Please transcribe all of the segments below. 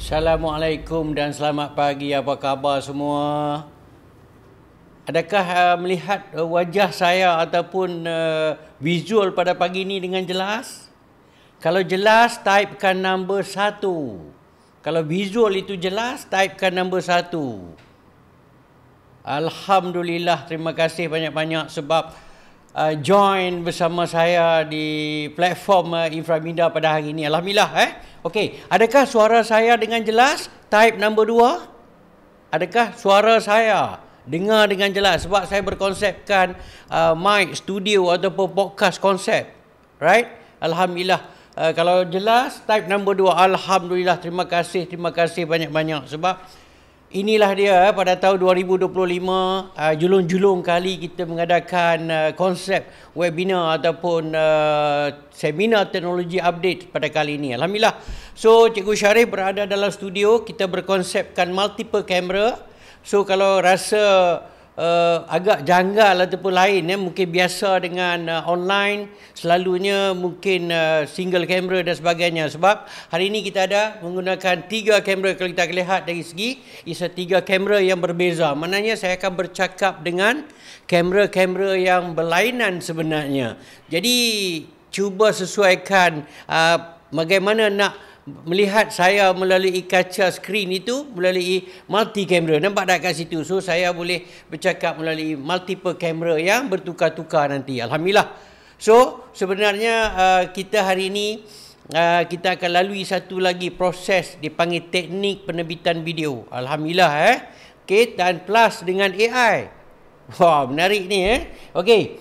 Assalamualaikum dan selamat pagi. Apa khabar semua? Adakah melihat wajah saya ataupun visual pada pagi ini dengan jelas? Kalau jelas, typekan nombor 1. Kalau visual itu jelas, typekan nombor 1. Alhamdulillah, terima kasih banyak-banyak sebab join bersama saya di platform Inframinda pada hari ini. Alhamdulillah. Okey, adakah suara saya dengan jelas? Type nombor 2. Adakah suara saya dengar dengan jelas? Sebab saya berkonsepkan mic, studio ataupun podcast konsep. Right? Alhamdulillah. Kalau jelas, type nombor 2. Alhamdulillah, terima kasih banyak-banyak. Sebab inilah dia pada tahun 2025, julung-julung kali kita mengadakan konsep webinar ataupun seminar teknologi update pada kali ini. Alhamdulillah. So, Cikgu Syarif berada dalam studio, kita berkonsepkan multiple camera. So, kalau rasa agak janggal ataupun lain, mungkin biasa dengan online, selalunya mungkin single camera dan sebagainya. Sebab hari ini kita ada menggunakan 3 kamera. Kalau kita lihat dari segi, ia 3 kamera yang berbeza. Maknanya saya akan bercakap dengan kamera-kamera yang berlainan sebenarnya. Jadi cuba sesuaikan bagaimana nak melihat saya melalui kaca skrin itu melalui multi kamera. Nampak tak kat situ? So saya boleh bercakap melalui multiple kamera yang bertukar-tukar nanti. Alhamdulillah. So sebenarnya kita hari ini kita akan lalui satu lagi proses dipanggil teknik penerbitan video. Alhamdulillah. Okey, dan plus dengan AI. Wah, menarik ni Okey.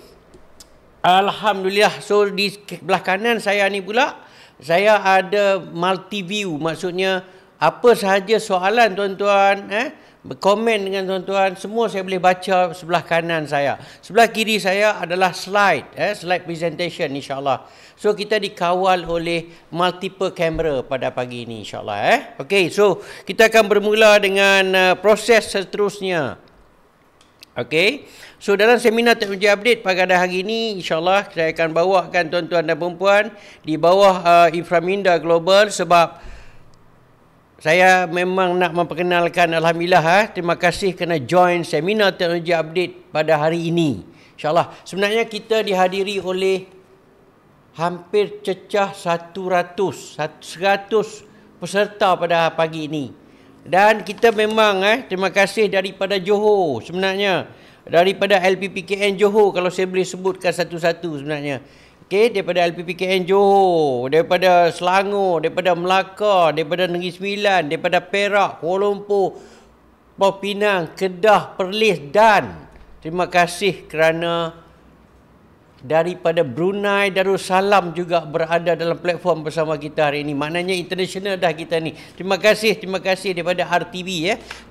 Alhamdulillah. So di sebelah kanan saya ni pula saya ada multi view, maksudnya apa sahaja soalan tuan-tuan, komen dengan tuan-tuan, semua saya boleh baca sebelah kanan saya. Sebelah kiri saya adalah slide, slide presentation insya-Allah. So kita dikawal oleh multiple kamera pada pagi ini insya-Allah. Okey, so kita akan bermula dengan proses seterusnya. Okey, so dalam seminar teknologi update pada hari ini, insyaAllah saya akan bawakan tuan-tuan dan perempuan di bawah Inframinda Global sebab saya memang nak memperkenalkan. Alhamdulillah, terima kasih kerana join seminar teknologi update pada hari ini. InsyaAllah, sebenarnya kita dihadiri oleh hampir cecah 100 peserta pada pagi ini. Dan kita memang terima kasih daripada Johor sebenarnya. Daripada LPPKN Johor, kalau saya boleh sebutkan satu-satu sebenarnya. Okey, daripada LPPKN Johor, daripada Selangor, daripada Melaka, daripada Negeri Sembilan, daripada Perak, Kuala Lumpur, Pulau Pinang, Kedah, Perlis dan terima kasih kerana daripada Brunei Darussalam juga berada dalam platform bersama kita hari ini. Maknanya international dah kita ni. Terima kasih daripada RTV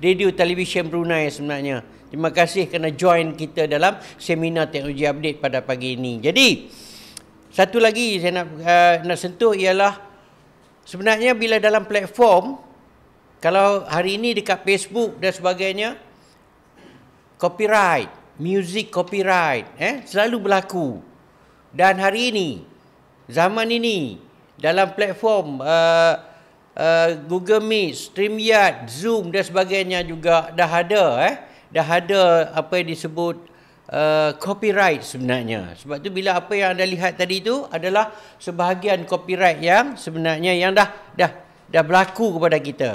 Radio Television Brunei sebenarnya. Terima kasih kerana join kita dalam seminar teknologi update pada pagi ini. Jadi satu lagi saya nak sentuh ialah sebenarnya bila dalam platform, kalau hari ini dekat Facebook dan sebagainya, copyright, music copyright selalu berlaku. Dan hari ini, zaman ini, dalam platform Google Meet, StreamYard, Zoom dan sebagainya juga dah ada apa yang disebut copyright sebenarnya. Sebab tu bila apa yang anda lihat tadi tu adalah sebahagian copyright yang sebenarnya yang dah berlaku kepada kita.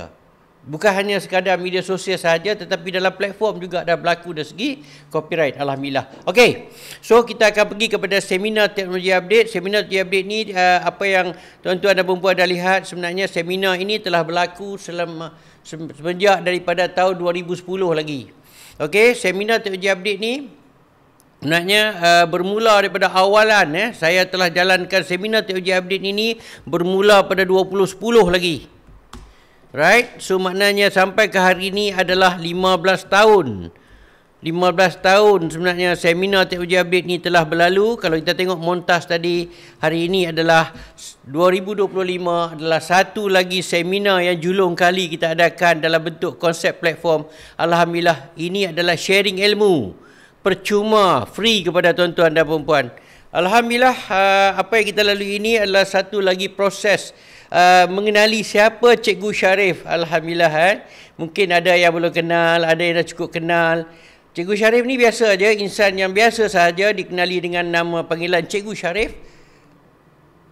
Bukan hanya sekadar media sosial sahaja, tetapi dalam platform juga dah berlaku dari segi copyright. Alhamdulillah. Okey, so kita akan pergi kepada seminar teknologi update. Seminar teknologi update ni apa yang tuan-tuan dan perempuan dah lihat, sebenarnya seminar ini telah berlaku semenjak daripada tahun 2010 lagi. Okey, seminar teknologi update ni sebenarnya bermula daripada awalan. Saya telah jalankan seminar teknologi update ini bermula pada 2010 lagi. Right, so maknanya sampai ke hari ini adalah 15 tahun. 15 tahun sebenarnya seminar teknologi update ni telah berlalu. Kalau kita tengok montas tadi, hari ini adalah 2025 adalah satu lagi seminar yang julung kali kita adakan dalam bentuk konsep platform. Alhamdulillah, ini adalah sharing ilmu percuma, free kepada tuan-tuan dan perempuan. Alhamdulillah, apa yang kita lalui ini adalah satu lagi proses mengenali siapa Cikgu Sharif. Alhamdulillah. Mungkin ada yang belum kenal, ada yang dah cukup kenal. Cikgu Sharif ni biasa aja, insan yang biasa sahaja dikenali dengan nama panggilan Cikgu Sharif.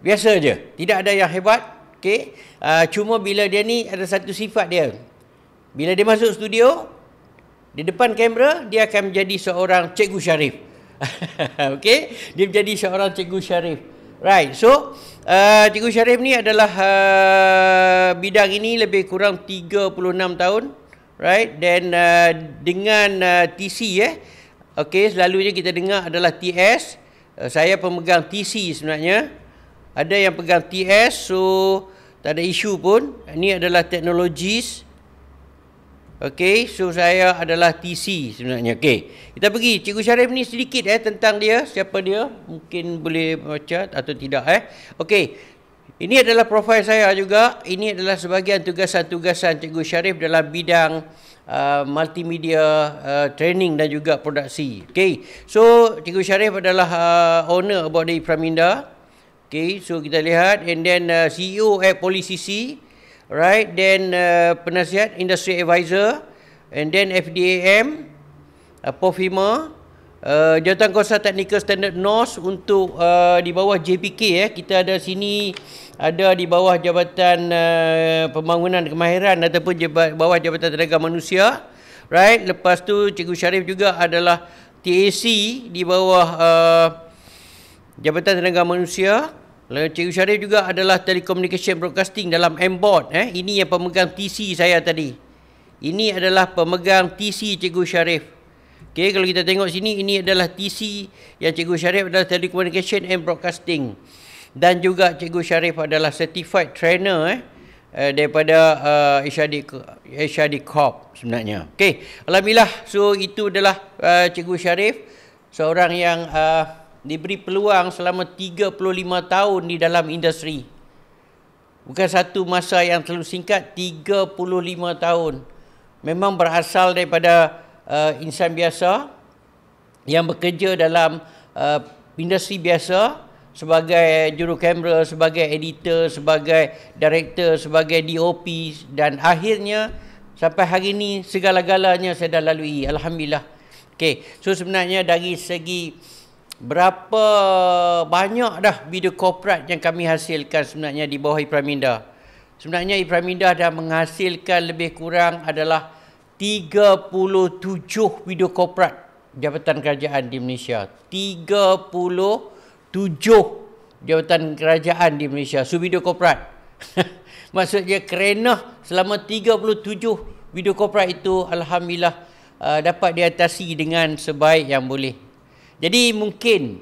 Biasa aja, tidak ada yang hebat. Okey. Cuma bila dia ni ada satu sifat dia. Bila dia masuk studio, di depan kamera, dia akan menjadi seorang Cikgu Sharif. Okey, dia menjadi seorang Cikgu Sharif. Right. So, Cikgu Sharif ni adalah bidang ini lebih kurang 36 tahun. Right. Dan dengan TC okey, selalunya kita dengar adalah TS. Saya pemegang TC sebenarnya. Ada yang pegang TS, so tak ada isu pun. Ini adalah teknologis. Okey, so saya adalah TC sebenarnya. Okey, kita pergi. Cikgu Sharif ni sedikit tentang dia, siapa dia. Mungkin boleh baca atau tidak Okey, ini adalah profil saya juga. Ini adalah sebahagian tugasan-tugasan Cikgu Sharif dalam bidang multimedia training dan juga produksi. Okey, so Cikgu Sharif adalah owner about the Praminda. Okay, so kita lihat, and then CEO at PoliCC, right, then penasihat industry advisor, and then FDAM, POFIMA, Jawatan Kawasan Teknikal Standard NOS untuk di bawah JPK kita ada sini, ada di bawah Jabatan Pembangunan Kemahiran ataupun bawah Jabatan Tenaga Manusia, right. Lepas tu Cikgu Sharif juga adalah TAC di bawah Jabatan Tenaga Manusia. Cikgu Sharif juga adalah Telecommunication Broadcasting dalam M-Board. Ini yang pemegang TC saya tadi. Ini adalah pemegang TC Cikgu Sharif. Okay, kalau kita tengok sini, ini adalah TC yang Cikgu Sharif adalah Telecommunication and Broadcasting. Dan juga Cikgu Sharif adalah Certified Trainer daripada HRD Corp sebenarnya. Okay, alhamdulillah. So, itu adalah Cikgu Sharif. Seorang yang diberi peluang selama 35 tahun di dalam industri. Bukan satu masa yang terlalu singkat, 35 tahun. Memang berasal daripada insan biasa yang bekerja dalam industri biasa sebagai juru kamera, sebagai editor, sebagai director, sebagai DOP, dan akhirnya sampai hari ini segala-galanya saya dah lalui. Alhamdulillah. Okay, so sebenarnya dari segi berapa banyak dah video korporat yang kami hasilkan sebenarnya di bawah Praminda. Sebenarnya Praminda dah menghasilkan lebih kurang adalah 37 video korporat jabatan kerajaan di Malaysia. 37 jabatan kerajaan di Malaysia. So video korporat. Maksudnya kerana selama 37 video korporat itu, alhamdulillah dapat diatasi dengan sebaik yang boleh. Jadi mungkin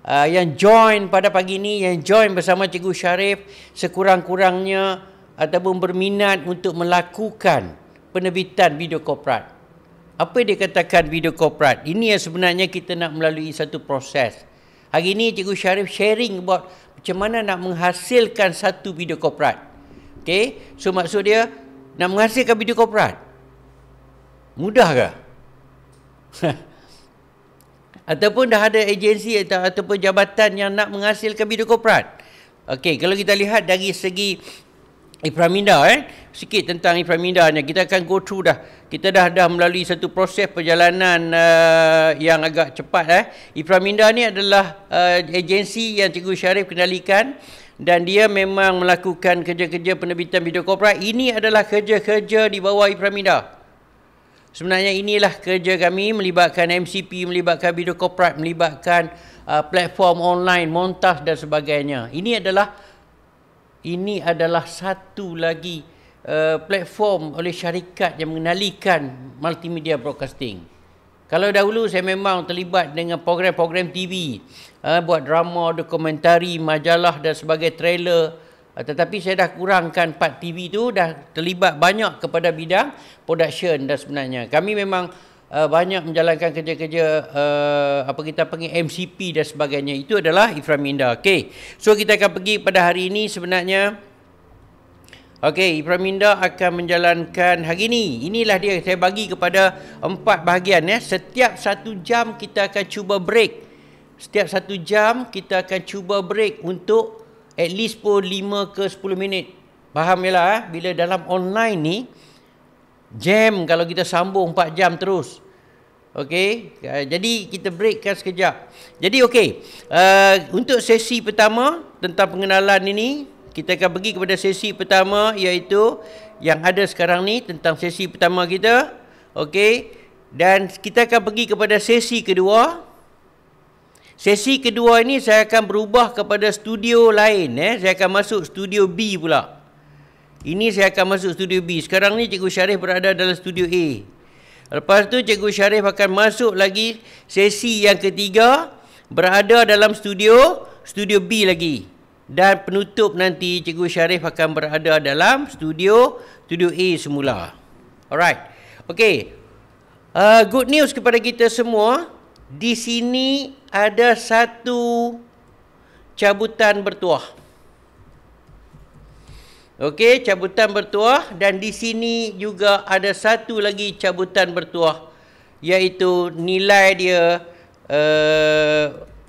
yang join pada pagi ini, yang join bersama Cikgu Sharif, sekurang-kurangnya ataupun berminat untuk melakukan penerbitan video korporat. Apa dia katakan video korporat? Ini yang sebenarnya kita nak melalui satu proses. Hari ini Cikgu Sharif sharing about macam mana nak menghasilkan satu video korporat. Okay? So maksud dia, nak menghasilkan video korporat mudah ke? Ataupun dah ada agensi ataupun jabatan yang nak menghasilkan video korporat. Okey, kalau kita lihat dari segi Praminda, sikit tentang Praminda nya, kita akan go through dah. Kita dah melalui satu proses perjalanan yang agak cepat. Praminda ni adalah agensi yang Cikgu Sharif kendalikan, dan dia memang melakukan kerja-kerja penerbitan video korporat. Ini adalah kerja-kerja di bawah Praminda. Sebenarnya inilah kerja kami, melibatkan MCP, melibatkan video korporat, melibatkan platform online, montas dan sebagainya. Ini adalah satu lagi platform oleh syarikat yang mengendalikan multimedia broadcasting. Kalau dahulu saya memang terlibat dengan program-program TV, buat drama, dokumentari, majalah dan sebagai trailer. Tetapi saya dah kurangkan part TV tu, dah terlibat banyak kepada bidang production dan sebenarnya. Kami memang banyak menjalankan kerja-kerja apa kita panggil MCP dan sebagainya. Itu adalah Praminda. Okey. So kita akan pergi pada hari ini sebenarnya. Okey, Praminda akan menjalankan hari ini. Inilah dia, saya bagi kepada 4 bahagian. Setiap 1 jam kita akan cuba break. Setiap 1 jam kita akan cuba break untuk at least pun 5 ke 10 minit. Faham je lah bila dalam online ni jam kalau kita sambung 4 jam terus. Okey, jadi kita breakkan sekejap. Jadi okey, untuk sesi pertama tentang pengenalan ini, kita akan pergi kepada sesi pertama, iaitu yang ada sekarang ni tentang sesi pertama kita. Okey, dan kita akan pergi kepada sesi kedua. Sesi kedua ini saya akan berubah kepada studio lain. Saya akan masuk studio B pula. Ini saya akan masuk studio B. Sekarang ni Cikgu Syarif berada dalam studio A. Lepas tu Cikgu Syarif akan masuk lagi sesi yang ketiga, berada dalam studio B lagi. Dan penutup nanti Cikgu Syarif akan berada dalam studio A semula. Alright. Okey. Good news kepada kita semua. Di sini ada satu cabutan bertuah. Okey, cabutan bertuah, dan di sini juga ada satu lagi cabutan bertuah, iaitu nilai dia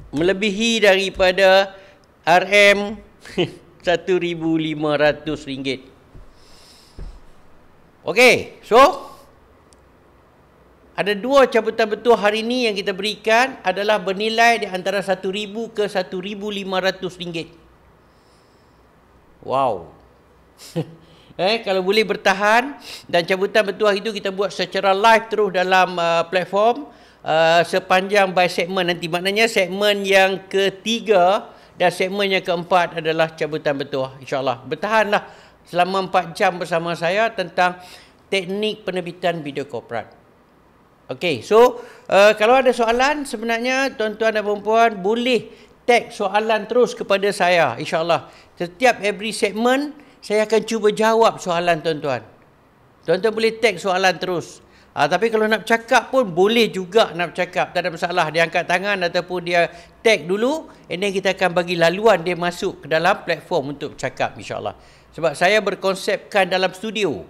melebihi daripada RM1,500. Okey, so ada dua cabutan bertuah hari ini yang kita berikan adalah bernilai di antara RM1,000 ke RM1,500. Wow. Kalau boleh bertahan, dan cabutan bertuah itu kita buat secara live terus dalam platform sepanjang by segmen nanti. Maknanya segmen yang ketiga dan segmen yang keempat adalah cabutan bertuah. InsyaAllah. Bertahanlah selama 4 jam bersama saya tentang teknik penerbitan video korporat. Okey, so kalau ada soalan, sebenarnya tuan-tuan dan puan-puan boleh tag soalan terus kepada saya, insyaAllah. Setiap every segment, saya akan cuba jawab soalan tuan-tuan. Tuan-tuan boleh tag soalan terus. Tapi kalau nak bercakap pun boleh juga nak bercakap. Tak ada masalah. Dia angkat tangan ataupun dia tag dulu, and then kita akan bagi laluan dia masuk ke dalam platform untuk bercakap, insyaAllah. Sebab saya berkonsepkan dalam studio.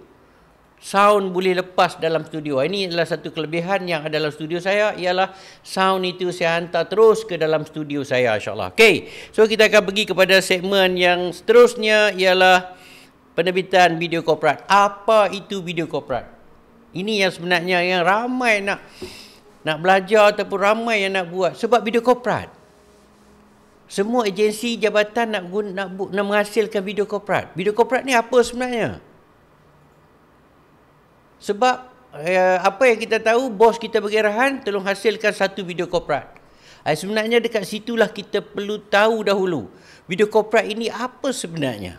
Sound boleh lepas dalam studio. Ini adalah satu kelebihan yang ada dalam studio saya, ialah sound itu saya hantar terus ke dalam studio saya, insyaAllah. Okey, so kita akan pergi kepada segmen yang seterusnya, ialah penerbitan video korporat. Apa itu video korporat? Ini yang sebenarnya yang ramai nak belajar ataupun ramai yang nak buat. Sebab video korporat, semua agensi jabatan nak menghasilkan video korporat. Video korporat ni apa sebenarnya? Sebab apa yang kita tahu, bos kita bagi arahan, tolong hasilkan satu video korporat. Sebenarnya dekat situlah kita perlu tahu dahulu, video korporat ini apa sebenarnya.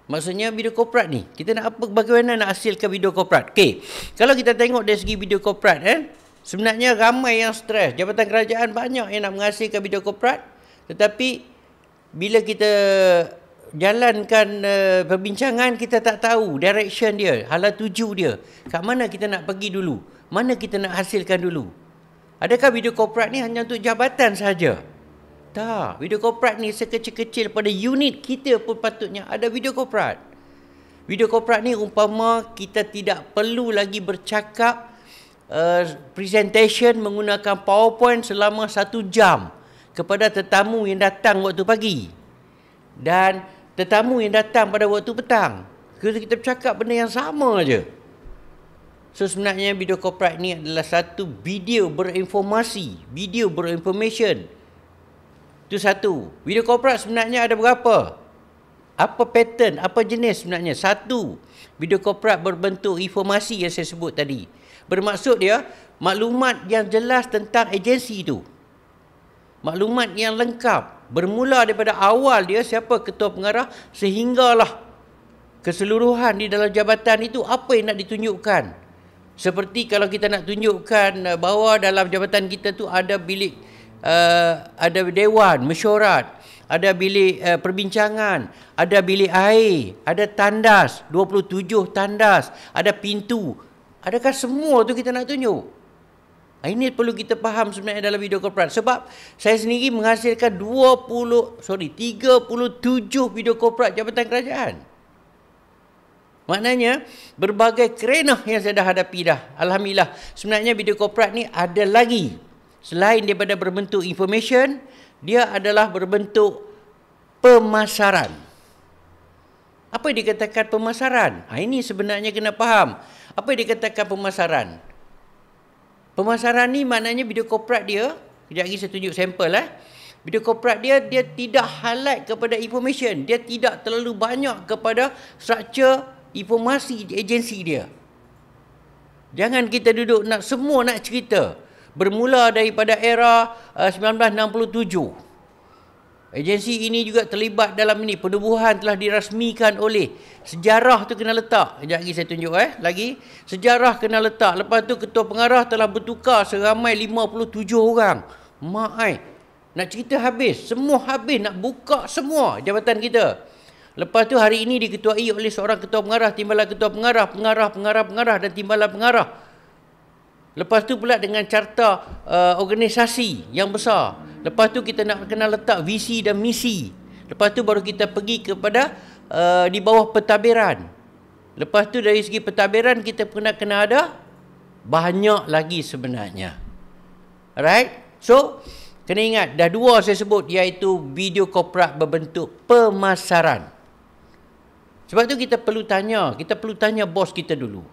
Maksudnya video korporat ni, kita nak apa, bagaimana nak hasilkan video korporat. Okey, kalau kita tengok dari segi video korporat, sebenarnya ramai yang stres. Jabatan kerajaan banyak yang nak menghasilkan video korporat, tetapi bila kita jalankan perbincangan, kita tak tahu direction dia, hala tuju dia. Kat mana kita nak pergi dulu? Mana kita nak hasilkan dulu? Adakah video korporat ni hanya untuk jabatan saja? Tak. Video korporat ni sekecil-kecil pada unit kita pun patutnya ada video korporat. Video korporat ni umpama kita tidak perlu lagi bercakap presentation menggunakan PowerPoint selama 1 jam kepada tetamu yang datang waktu pagi dan tetamu yang datang pada waktu petang. Kita bercakap benda yang sama aja. So sebenarnya video korporat ni adalah satu video berinformasi, video berinformation. Itu satu. Video korporat sebenarnya ada berapa? Apa pattern, apa jenis sebenarnya? Satu, video korporat berbentuk informasi yang saya sebut tadi. Bermaksud dia maklumat yang jelas tentang agensi itu. Maklumat yang lengkap. Bermula daripada awal dia, siapa ketua pengarah, sehinggalah keseluruhan di dalam jabatan itu apa yang nak ditunjukkan. Seperti kalau kita nak tunjukkan bahawa dalam jabatan kita tu ada bilik, ada dewan, mesyuarat, ada bilik perbincangan, ada bilik air, ada tandas, 27 tandas, ada pintu. Adakah semua tu kita nak tunjuk? Ini perlu kita faham sebenarnya dalam video korporat. Sebab saya sendiri menghasilkan 37 video korporat jabatan kerajaan. Maknanya berbagai kerenah yang saya dah hadapi dah. Alhamdulillah. Sebenarnya video korporat ni ada lagi. Selain daripada berbentuk information, dia adalah berbentuk pemasaran. Apa yang dikatakan pemasaran? Ini sebenarnya kena faham. Apa yang dikatakan pemasaran? Pemasaran ni maknanya video corporate dia, kejap lagi saya tunjuk sampel Video corporate dia tidak highlight kepada information. Dia tidak terlalu banyak kepada struktur informasi agensi dia. Jangan kita duduk semua nak cerita. Bermula daripada era 1967. Agensi ini juga terlibat dalam ini. Penubuhan telah dirasmikan oleh. Sejarah tu kena letak. Sekejap lagi saya tunjuk lagi. Sejarah kena letak. Lepas tu ketua pengarah telah bertukar seramai 57 orang. Nak cerita habis. Semua habis. Nak buka semua jabatan kita. Lepas tu hari ini diketuai oleh seorang ketua pengarah, timbalan ketua pengarah, pengarah dan timbalan pengarah. Lepas tu pula dengan carta organisasi yang besar. Lepas tu kita nak kena letak visi dan misi. Lepas tu baru kita pergi kepada di bawah pentadbiran. Lepas tu dari segi pentadbiran kita kena ada banyak lagi sebenarnya. Alright? So, kena ingat dah dua saya sebut, iaitu video corporate berbentuk pemasaran. Sebab tu kita perlu tanya bos kita dulu.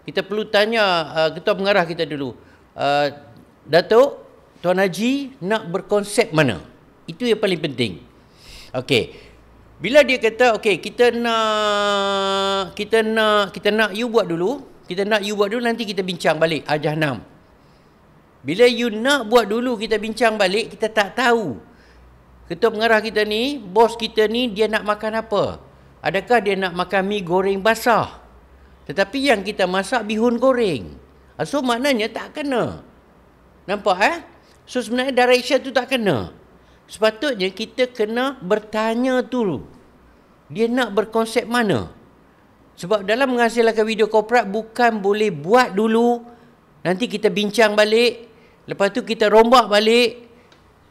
Kita perlu tanya ketua pengarah kita dulu. Datuk, Tuan Haji nak berkonsep mana? Itu yang paling penting. Okey. Bila dia kata, okey, kita nak you buat dulu. Kita nak you buat dulu, nanti kita bincang balik Jahanam. Bila you nak buat dulu, kita bincang balik, kita tak tahu. Ketua pengarah kita ni, bos kita ni, dia nak makan apa? Adakah dia nak makan mi goreng basah? Tetapi yang kita masak bihun goreng. So maknanya tak kena. Nampak So sebenarnya direction tu tak kena. Sepatutnya kita kena bertanya dulu. Dia nak berkonsep mana? Sebab dalam menghasilkan video corporate bukan boleh buat dulu, nanti kita bincang balik, lepas tu kita rombak balik,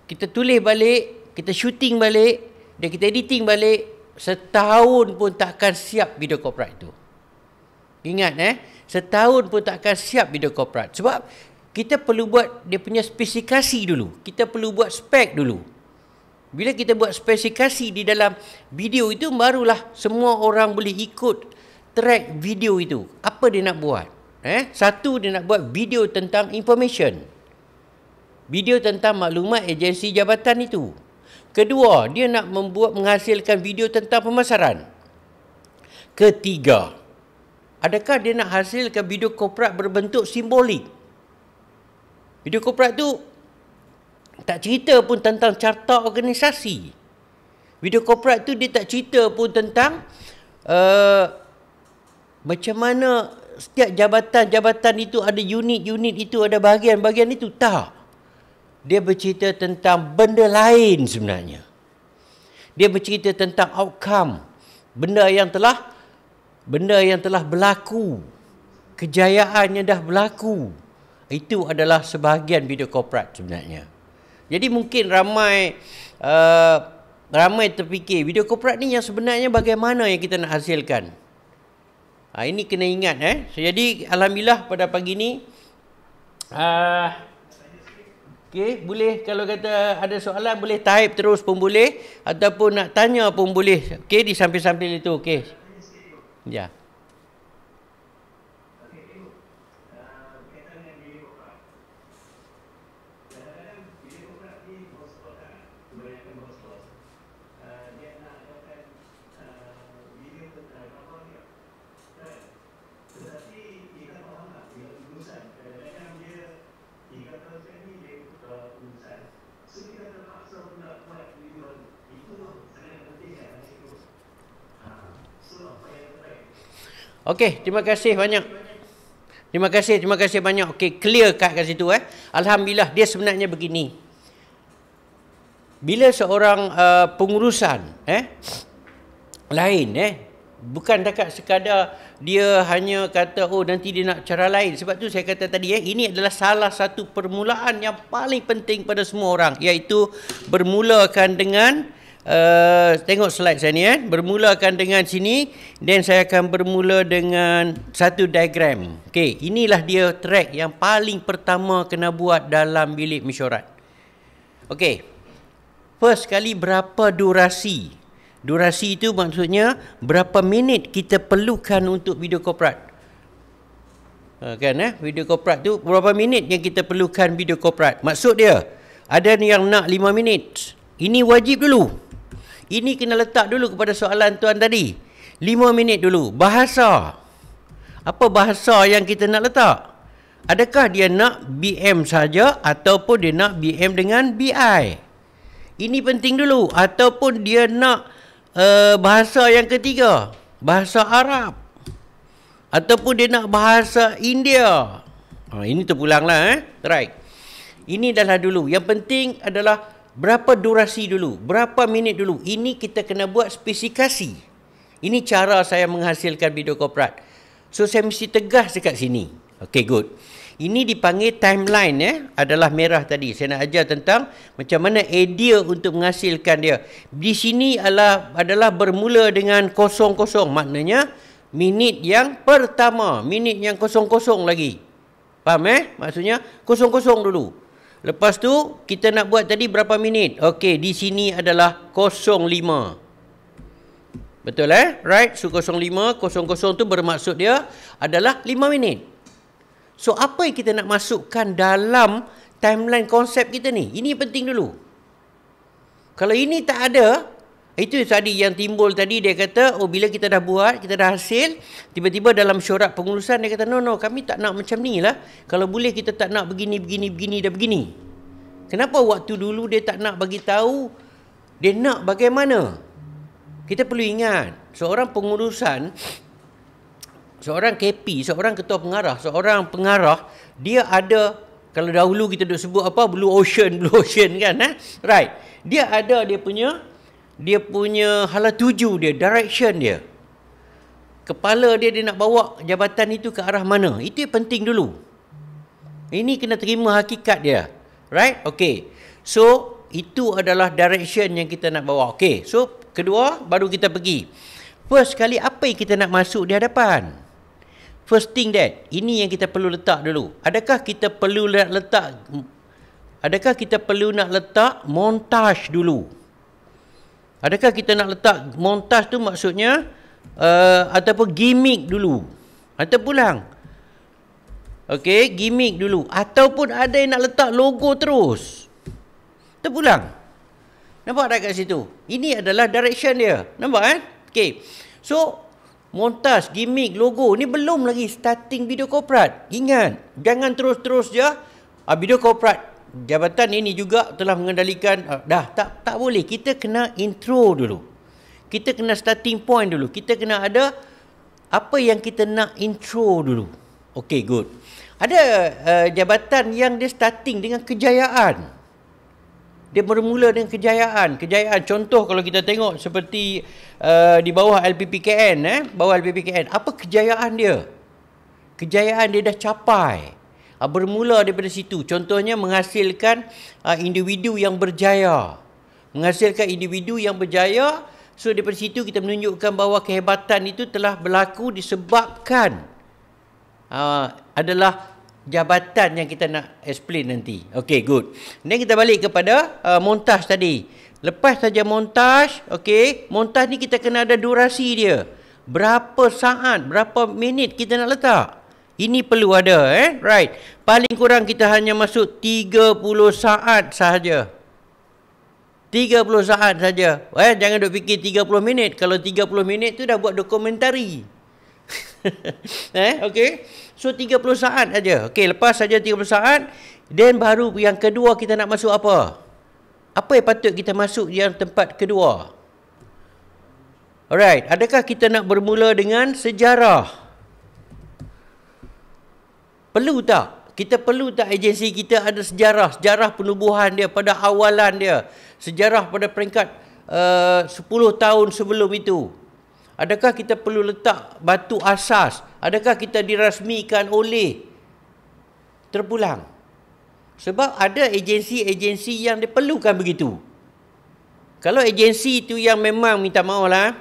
kita tulis balik, kita shooting balik, dan kita editing balik. Setahun pun takkan siap video corporate tu. Ingat setahun pun takkan siap video corporate. Sebab kita perlu buat dia punya spesifikasi dulu. Kita perlu buat spek dulu. Bila kita buat spesifikasi di dalam video itu, barulah semua orang boleh ikut track video itu. Apa dia nak buat? Satu, dia nak buat video tentang information. Video tentang maklumat agensi jabatan itu. Kedua, dia nak menghasilkan video tentang pemasaran. Ketiga, adakah dia nak hasilkan video corporate berbentuk simbolik? Video corporate tu tak cerita pun tentang carta organisasi. Video corporate tu dia tak cerita pun tentang macam mana setiap jabatan-jabatan itu ada unit-unit itu, ada bahagian-bahagian itu. Tak. Dia bercerita tentang benda lain sebenarnya. Dia bercerita tentang outcome. Benda yang telah berlaku. Kejayaan yang dah berlaku. Itu adalah sebahagian video corporate sebenarnya. Jadi mungkin ramai terfikir, video corporate ni yang sebenarnya bagaimana yang kita nak hasilkan. Ini kena ingat. Jadi alhamdulillah pada pagi ni, okey, boleh kalau kata ada soalan boleh type terus pun boleh, ataupun nak tanya pun boleh. Okey, di samping-samping itu. Okey. Ya. Okey, terima kasih banyak. Terima kasih banyak. Okey, clear kat situ Alhamdulillah, dia sebenarnya begini. Bila seorang pengurusan lain bukan dekat sekadar dia hanya kata nanti dia nak cara lain. Sebab tu saya kata tadi ini adalah salah satu permulaan yang paling penting pada semua orang, iaitu bermulakan dengan tengok slide saya ni bermulakan dengan sini, dan saya akan bermula dengan satu diagram. Okey, inilah dia track yang paling pertama kena buat dalam bilik mesyuarat. Okey, first kali berapa durasi Durasi itu maksudnya berapa minit kita perlukan untuk video korporat. Video korporat tu berapa minit yang kita perlukan video korporat. Maksud dia, ada yang nak 5 minit. Ini wajib dulu. Ini kena letak dulu kepada soalan tuan tadi. 5 minit dulu. Bahasa. Apa bahasa yang kita nak letak? Adakah dia nak BM saja ataupun dia nak BM dengan BI? Ini penting dulu. Ataupun dia nak bahasa yang ketiga, bahasa Arab, ataupun dia nak bahasa India. Ini terpulanglah. Right. Ini adalah dulu. Yang penting adalah berapa durasi dulu, berapa minit dulu. Ini kita kena buat spesifikasi. Ini cara saya menghasilkan video korporat. So saya mesti tegas dekat sini. Okay, good. Ini dipanggil timeline, adalah merah tadi. Saya nak ajar tentang macam mana idea untuk menghasilkan dia. Di sini adalah bermula dengan 00, maknanya minit yang pertama, minit yang 00 lagi. Faham maksudnya 00 dulu. Lepas tu kita nak buat tadi berapa minit? Okey, di sini adalah 05. Betul right? So 05, 00 tu bermaksud dia adalah 5 minit. So, apa yang kita nak masukkan dalam timeline konsep kita ni? Ini penting dulu. Kalau ini tak ada, itu tadi yang timbul tadi, dia kata, bila kita dah buat, kita dah hasil, tiba-tiba dalam syarat pengurusan, dia kata, no, kami tak nak macam ni lah. Kalau boleh kita tak nak begini dan begini. Kenapa waktu dulu dia tak nak bagi tahu, dia nak bagaimana? Kita perlu ingat, seorang pengurusan, seorang KP, seorang ketua pengarah, seorang pengarah, dia ada, kalau dahulu kita duk sebut apa, blue ocean kan, right? Dia ada dia punya hala tuju dia, direction dia. Kepala dia nak bawa jabatan itu ke arah mana? Itu yang penting dulu. Ini kena terima hakikat dia, right? Okay. So itu adalah direction yang kita nak bawa. Okay. So kedua baru kita pergi. First kali apa yang kita nak masuk di hadapan? First thing that, ini yang kita perlu letak dulu. Adakah kita perlu nak letak montaj dulu? Adakah kita nak letak montaj tu maksudnya ataupun gimmick dulu? Atau pulang? Okey, gimmick dulu. Ataupun ada yang nak letak logo terus? Terpulang. Nampak tak kat situ? Ini adalah direction dia. Nampak Okey. So montaj, gimmick, logo ni belum lagi starting video korporat. Ingat, jangan terus-terus je video korporat. Jabatan ini juga telah mengendalikan tak boleh. Kita kena intro dulu. Kita kena starting point dulu. Kita kena ada apa yang kita nak intro dulu. Okay, good. Ada jabatan yang dia starting dengan kejayaan. Dia bermula dengan kejayaan. Contoh kalau kita tengok seperti di bawah LPPKN, bawah LPPKN, apa kejayaan dia? Kejayaan dia dah capai. Bermula daripada situ. Contohnya menghasilkan individu yang berjaya. So daripada situ kita menunjukkan bahawa kehebatan itu telah berlaku disebabkan adalah jabatan yang kita nak explain nanti. Okay, good. Dan kita balik kepada montaj tadi. Lepas saja montaj, okay, montaj ni kita kena ada durasi dia. Berapa saat, berapa minit kita nak letak. Ini perlu ada, right. Paling kurang kita hanya masuk 30 saat sahaja. 30 saat saja. Jangan duk fikir 30 minit. Kalau 30 minit tu dah buat dokumentari. Okay. So 30 saat aja. Okey, lepas saja 30 saat, then baru yang kedua kita nak masuk apa? Apa yang patut kita masuk yang tempat kedua? Alright, adakah kita nak bermula dengan sejarah? Perlu tak? Kita perlu tak agensi kita ada sejarah penubuhan dia pada awalan dia, sejarah pada peringkat 10 tahun sebelum itu? Adakah kita perlu letak batu asas? Adakah kita dirasmikan oleh terpulang? Sebab ada agensi-agensi yang diperlukan begitu. Kalau agensi itu yang memang minta maaf lah,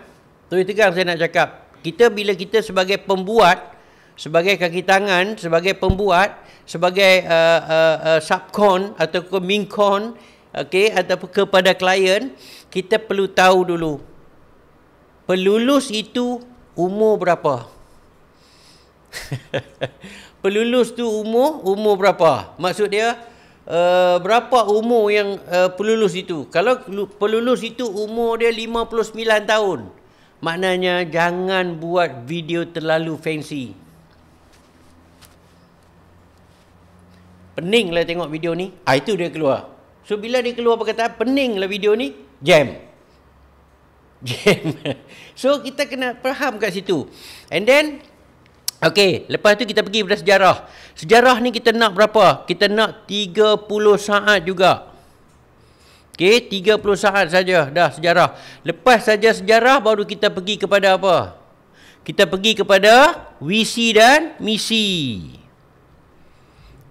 terus terang saya nak cakap, bila kita sebagai pembuat, sebagai kaki tangan, sebagai pembuat, sebagai subkon atau minkon, okay, ataupun kepada klien, kita perlu tahu dulu pelulus itu umur berapa? Pelulus tu umur berapa? Maksud dia berapa umur yang pelulus itu? Kalau pelulus itu umur dia 59 tahun, maknanya jangan buat video terlalu fancy. Peninglah tengok video ni. Itu dia keluar. So bila dia keluar perkataan peninglah video ni, jam. So kita kena faham kat situ. And then okey, lepas tu kita pergi pada sejarah. Sejarah ni kita nak berapa? Kita nak 30 saat juga. Okey, 30 saat saja dah sejarah. Lepas saja sejarah baru kita pergi kepada apa? Kita pergi kepada visi dan misi.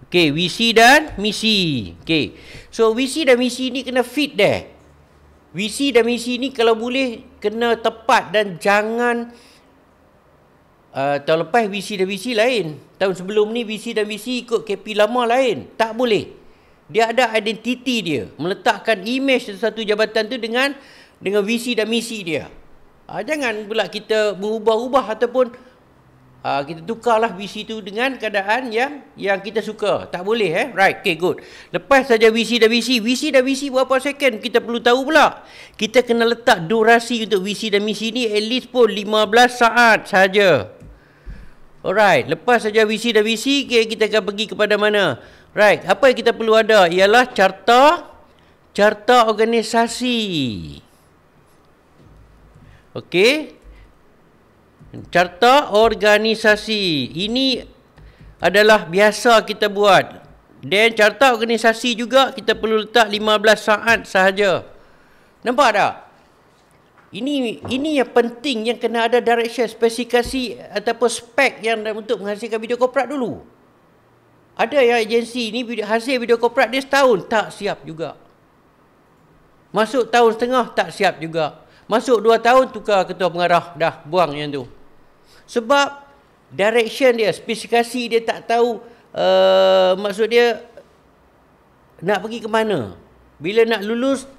Okey, visi dan misi. Okey. So visi dan misi ni kena fit deh. Visi dan misi ni kalau boleh kena tepat dan jangan tahun lepas visi dan visi lain. Tahun sebelum ni visi dan visi ikut KP lama lain. Tak boleh. Dia ada identiti dia. Meletakkan image satu jabatan tu dengan visi dan misi dia. Jangan pula kita berubah-ubah ataupun kita tukarlah visi tu dengan keadaan yang kita suka. Tak boleh Right, okay, good. Lepas saja visi dan misi berapa second kita perlu tahu pula. Kita kena letak durasi untuk visi dan misi ni at least pun 15 saat saja. Alright, lepas saja visi dan misi, kita akan pergi kepada mana? Right, apa yang kita perlu ada ialah carta organisasi. Okey. Carta organisasi. Ini adalah biasa kita buat. Dan carta organisasi juga kita perlu letak 15 saat sahaja. Nampak tak? Ini yang penting, yang kena ada direction, spesifikasi ataupun spek yang untuk menghasilkan video korporat dulu. Ada yang agensi ni hasil video korporat dia setahun, tak siap juga. Masuk tahun setengah, tak siap juga. Masuk 2 tahun, tukar ketua pengarah, dah buang yang tu. Sebab direction dia, spesifikasi dia tak tahu, maksud dia nak pergi ke mana. Bila nak lulus,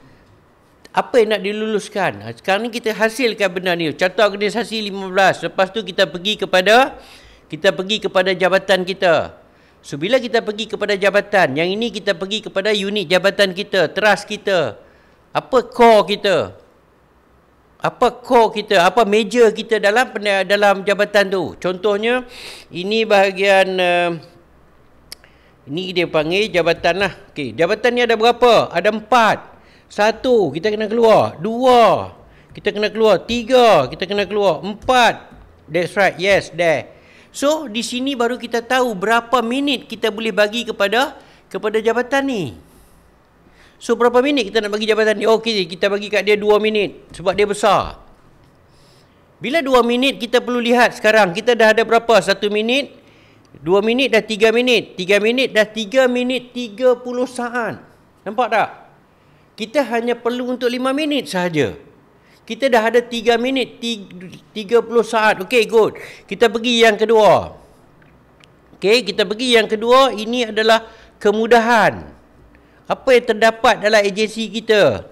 apa yang nak diluluskan. Sekarang ni kita hasilkan benda ni. Carta organisasi 15. Lepas tu kita pergi kepada jabatan kita. So bila kita pergi kepada jabatan, yang ini kita pergi kepada unit jabatan kita, trust kita. Apa core kita? Apa major kita dalam jabatan tu? Contohnya ini bahagian ini dia panggil jabatan lah. Okey, jabatan ni ada berapa? Ada 4. 1, kita kena keluar. 2, kita kena keluar. 3, kita kena keluar. 4, that's right, yes, there. So, di sini baru kita tahu berapa minit kita boleh bagi kepada jabatan ni. So, berapa minit kita nak bagi jabatan ni? Okey, kita bagi kat dia 2 minit. Sebab dia besar. Bila 2 minit, kita perlu lihat sekarang. Kita dah ada berapa? 1 minit, 2 minit dah 3 minit. 3 minit dah 3 minit 30 saat. Nampak tak? Kita hanya perlu untuk 5 minit sahaja. Kita dah ada 3 minit 30 saat. Okey, good. Kita pergi yang kedua. Okey, kita pergi yang kedua. Ini adalah kemudahan. Apa yang terdapat dalam agensi kita?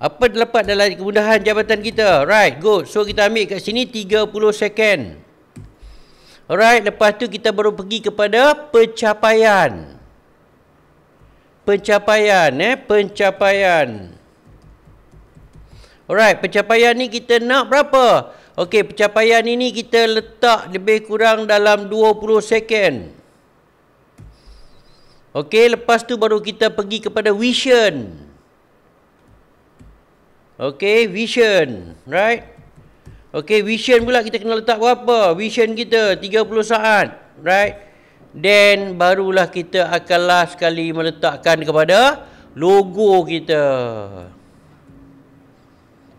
Apa terdapat dalam kemudahan jabatan kita? Right, good. So, kita ambil kat sini 30 second. Alright, lepas tu kita baru pergi kepada pencapaian. Pencapaian. Alright, pencapaian ni kita nak berapa? Okey, pencapaian ini kita letak lebih kurang dalam 20 second. Okey, lepas tu baru kita pergi kepada vision. Okey, vision. Right? Okey, vision pula kita kena letak berapa? Vision kita 30 saat. Right? Then barulah kita akan last sekali meletakkan kepada logo kita.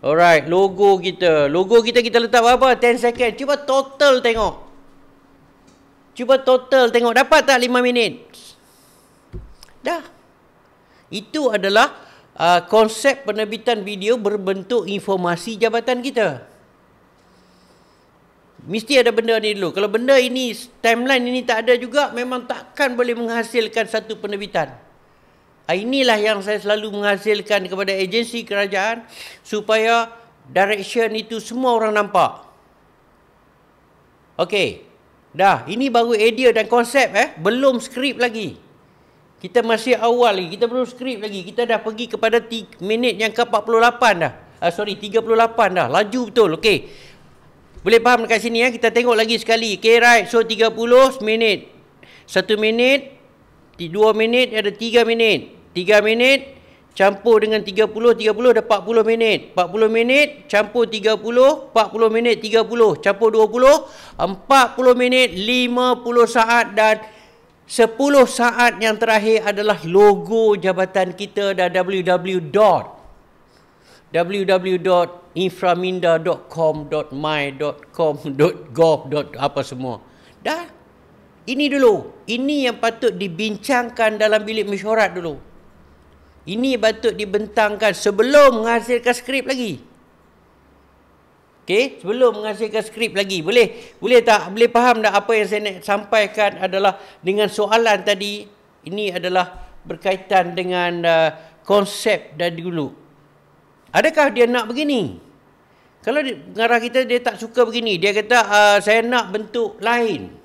Alright, logo kita. Logo kita letak berapa? 10 second. Cuba total tengok. Dapat tak 5 minit? Dah. Itu adalah konsep penerbitan video berbentuk informasi jabatan kita. Mesti ada benda ni dulu. Kalau benda ini, timeline ini tak ada juga, memang takkan boleh menghasilkan satu penerbitan. Inilah yang saya selalu menghasilkan kepada agensi kerajaan supaya direction itu semua orang nampak. Okey. Dah, ini baru idea dan konsep belum skrip lagi. Kita masih awal lagi, kita belum skrip lagi. Kita dah pergi kepada minit yang ke-48 dah. 38 dah. Laju betul. Okey. Boleh faham dekat sini kita tengok lagi sekali. Okey, right. So 30 minit. 1 minit, 2 minit, ada 3 minit. 3 minit campur dengan 30 dah 40 minit. 40 minit campur 30, 40 minit 30 campur 20, 40 minit 50 saat dan 10 saat yang terakhir adalah logo jabatan kita dan www.inframinda.com.my.com.gov. apa semua. Dah. Ini dulu. Ini yang patut dibincangkan dalam bilik mesyuarat dulu. Ini patut dibentangkan sebelum menghasilkan skrip lagi. Okey, sebelum menghasilkan skrip lagi. Boleh tak? Boleh faham tak apa yang saya nak sampaikan adalah dengan soalan tadi. Ini adalah berkaitan dengan konsep dari dulu. Adakah dia nak begini? Kalau pengarah kita dia tak suka begini, dia kata saya nak bentuk lain.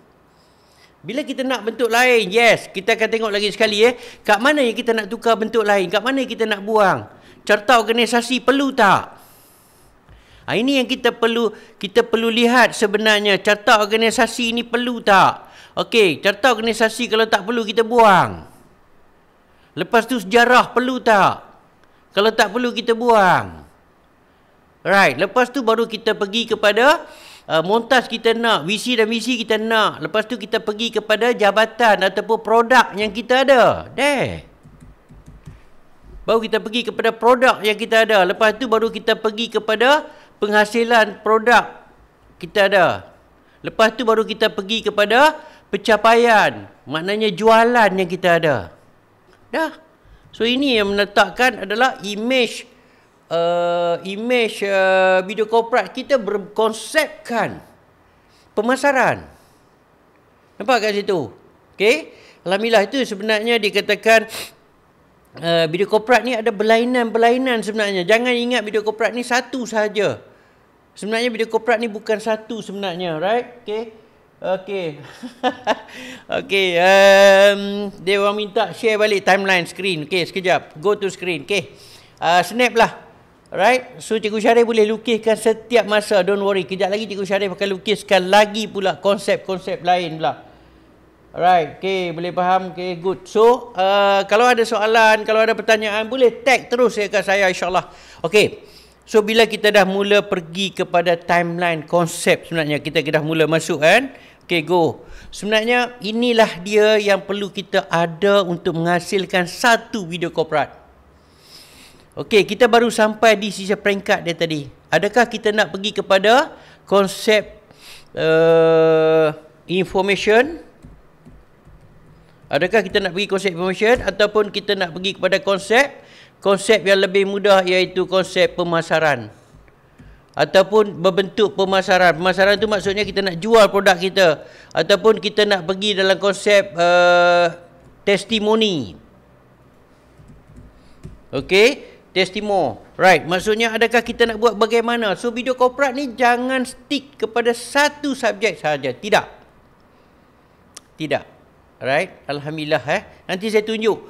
Bila kita nak bentuk lain, yes, kita akan tengok lagi sekali kat mana yang kita nak tukar bentuk lain, kat mana yang kita nak buang. Carta organisasi perlu tak? Ini yang kita perlu lihat sebenarnya. Carta organisasi ini perlu tak? Okey, carta organisasi kalau tak perlu kita buang. Lepas tu sejarah perlu tak? Kalau tak perlu kita buang. Right, lepas tu baru kita pergi kepada montas kita nak, visi dan misi kita nak. Lepas tu kita pergi kepada jabatan ataupun produk yang kita ada. Baru kita pergi kepada produk yang kita ada. Lepas tu baru kita pergi kepada penghasilan produk kita ada. Lepas tu baru kita pergi kepada pencapaian, maknanya jualan yang kita ada. Dah. So ini yang meletakkan adalah image video korporat kita berkonsepkan pemasaran. Nampak kat situ? Okey. Alhamdulillah, itu sebenarnya dikatakan video korporat ni ada berlainan-berlainan sebenarnya. Jangan ingat video korporat ni satu sahaja. Sebenarnya video korporat ni bukan satu sebenarnya, right? Okey. Okey. Okey, dia orang minta share balik timeline screen. Okey, sekejap. Go to screen. Okey. Snap lah. Right? So Cikgu Syarif boleh lukiskan setiap masa. Don't worry. Kejap lagi Cikgu Syarif akan lukiskan lagi pula konsep-konsep lain pula. Alright. Okay. Boleh faham? Okay. Good. So, kalau ada soalan, kalau ada pertanyaan, boleh tag terus kat saya insyaAllah. Okay. So, bila kita dah mula pergi kepada timeline konsep sebenarnya, kita dah mula masuk kan? Okay, go. Sebenarnya, inilah dia yang perlu kita ada untuk menghasilkan satu video korporat. Okey, kita baru sampai di sisa peringkat dia tadi. Adakah kita nak pergi kepada konsep information? Adakah kita nak pergi konsep information ataupun kita nak pergi kepada konsep yang lebih mudah, iaitu konsep pemasaran? Ataupun berbentuk pemasaran. Pemasaran tu maksudnya kita nak jual produk kita, ataupun kita nak pergi dalam konsep testimoni. Okey, testimoni. Right, maksudnya adakah kita nak buat bagaimana? So video korporat ni jangan stick kepada satu subjek sahaja. Tidak. Right, alhamdulillah nanti saya tunjuk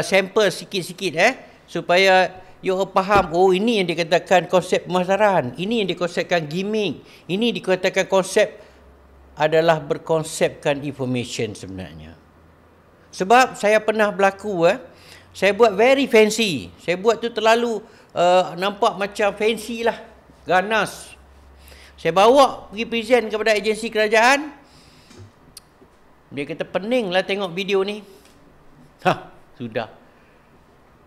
sampel sikit-sikit supaya you faham. Oh, ini yang dikatakan konsep pemasaran, ini yang dikonsepkan gimmick, ini dikatakan konsep adalah berkonsepkan information sebenarnya. Sebab saya pernah berlaku saya buat very fancy. Saya buat tu terlalu nampak macam fancy lah, ganas. Saya bawa pergi present kepada agensi kerajaan. Dia kata, pening lah tengok video ni. Sudah.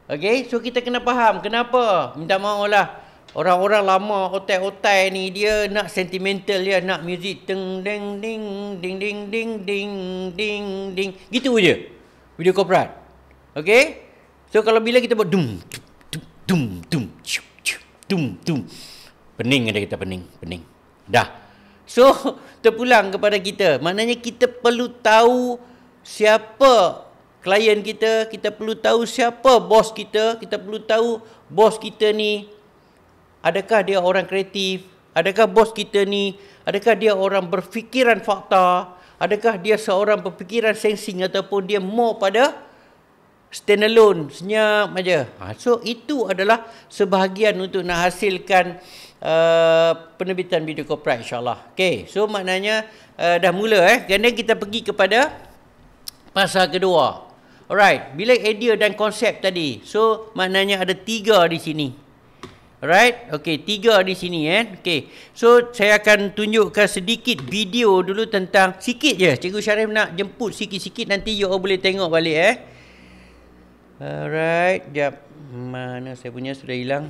Okay, so kita kena faham kenapa. Minta maaf lah. Orang-orang lama otai-otai ni, dia nak sentimental, dia nak muzik ding ding ding ding ding ding ding ding ding. Gitu je video korporat. Okay. So kalau bila kita buat dum dum dum dum dum, pening, dia kata pening. Dah. So terpulang kepada kita. Maknanya kita perlu tahu siapa klien kita, kita perlu tahu siapa bos kita, kita perlu tahu bos kita ni Adakah dia orang kreatif? Adakah bos kita ni, adakah dia orang berfikiran fakta? Adakah dia seorang berfikiran sensing ataupun dia more pada standalone, senyap aja. So itu adalah sebahagian untuk nak hasilkan penerbitan video copyright insyaAllah. Okay, so maknanya dah mula dan kita pergi kepada pasal kedua. Alright, bila idea dan konsep tadi. So maknanya ada 3 di sini. Alright, okay, 3 di sini Okay, so saya akan tunjukkan sedikit video dulu tentang, sikit je. Cikgu Syarif nak jemput sikit-sikit, nanti you all boleh tengok balik Alright, jap. Mana saya punya sudah hilang.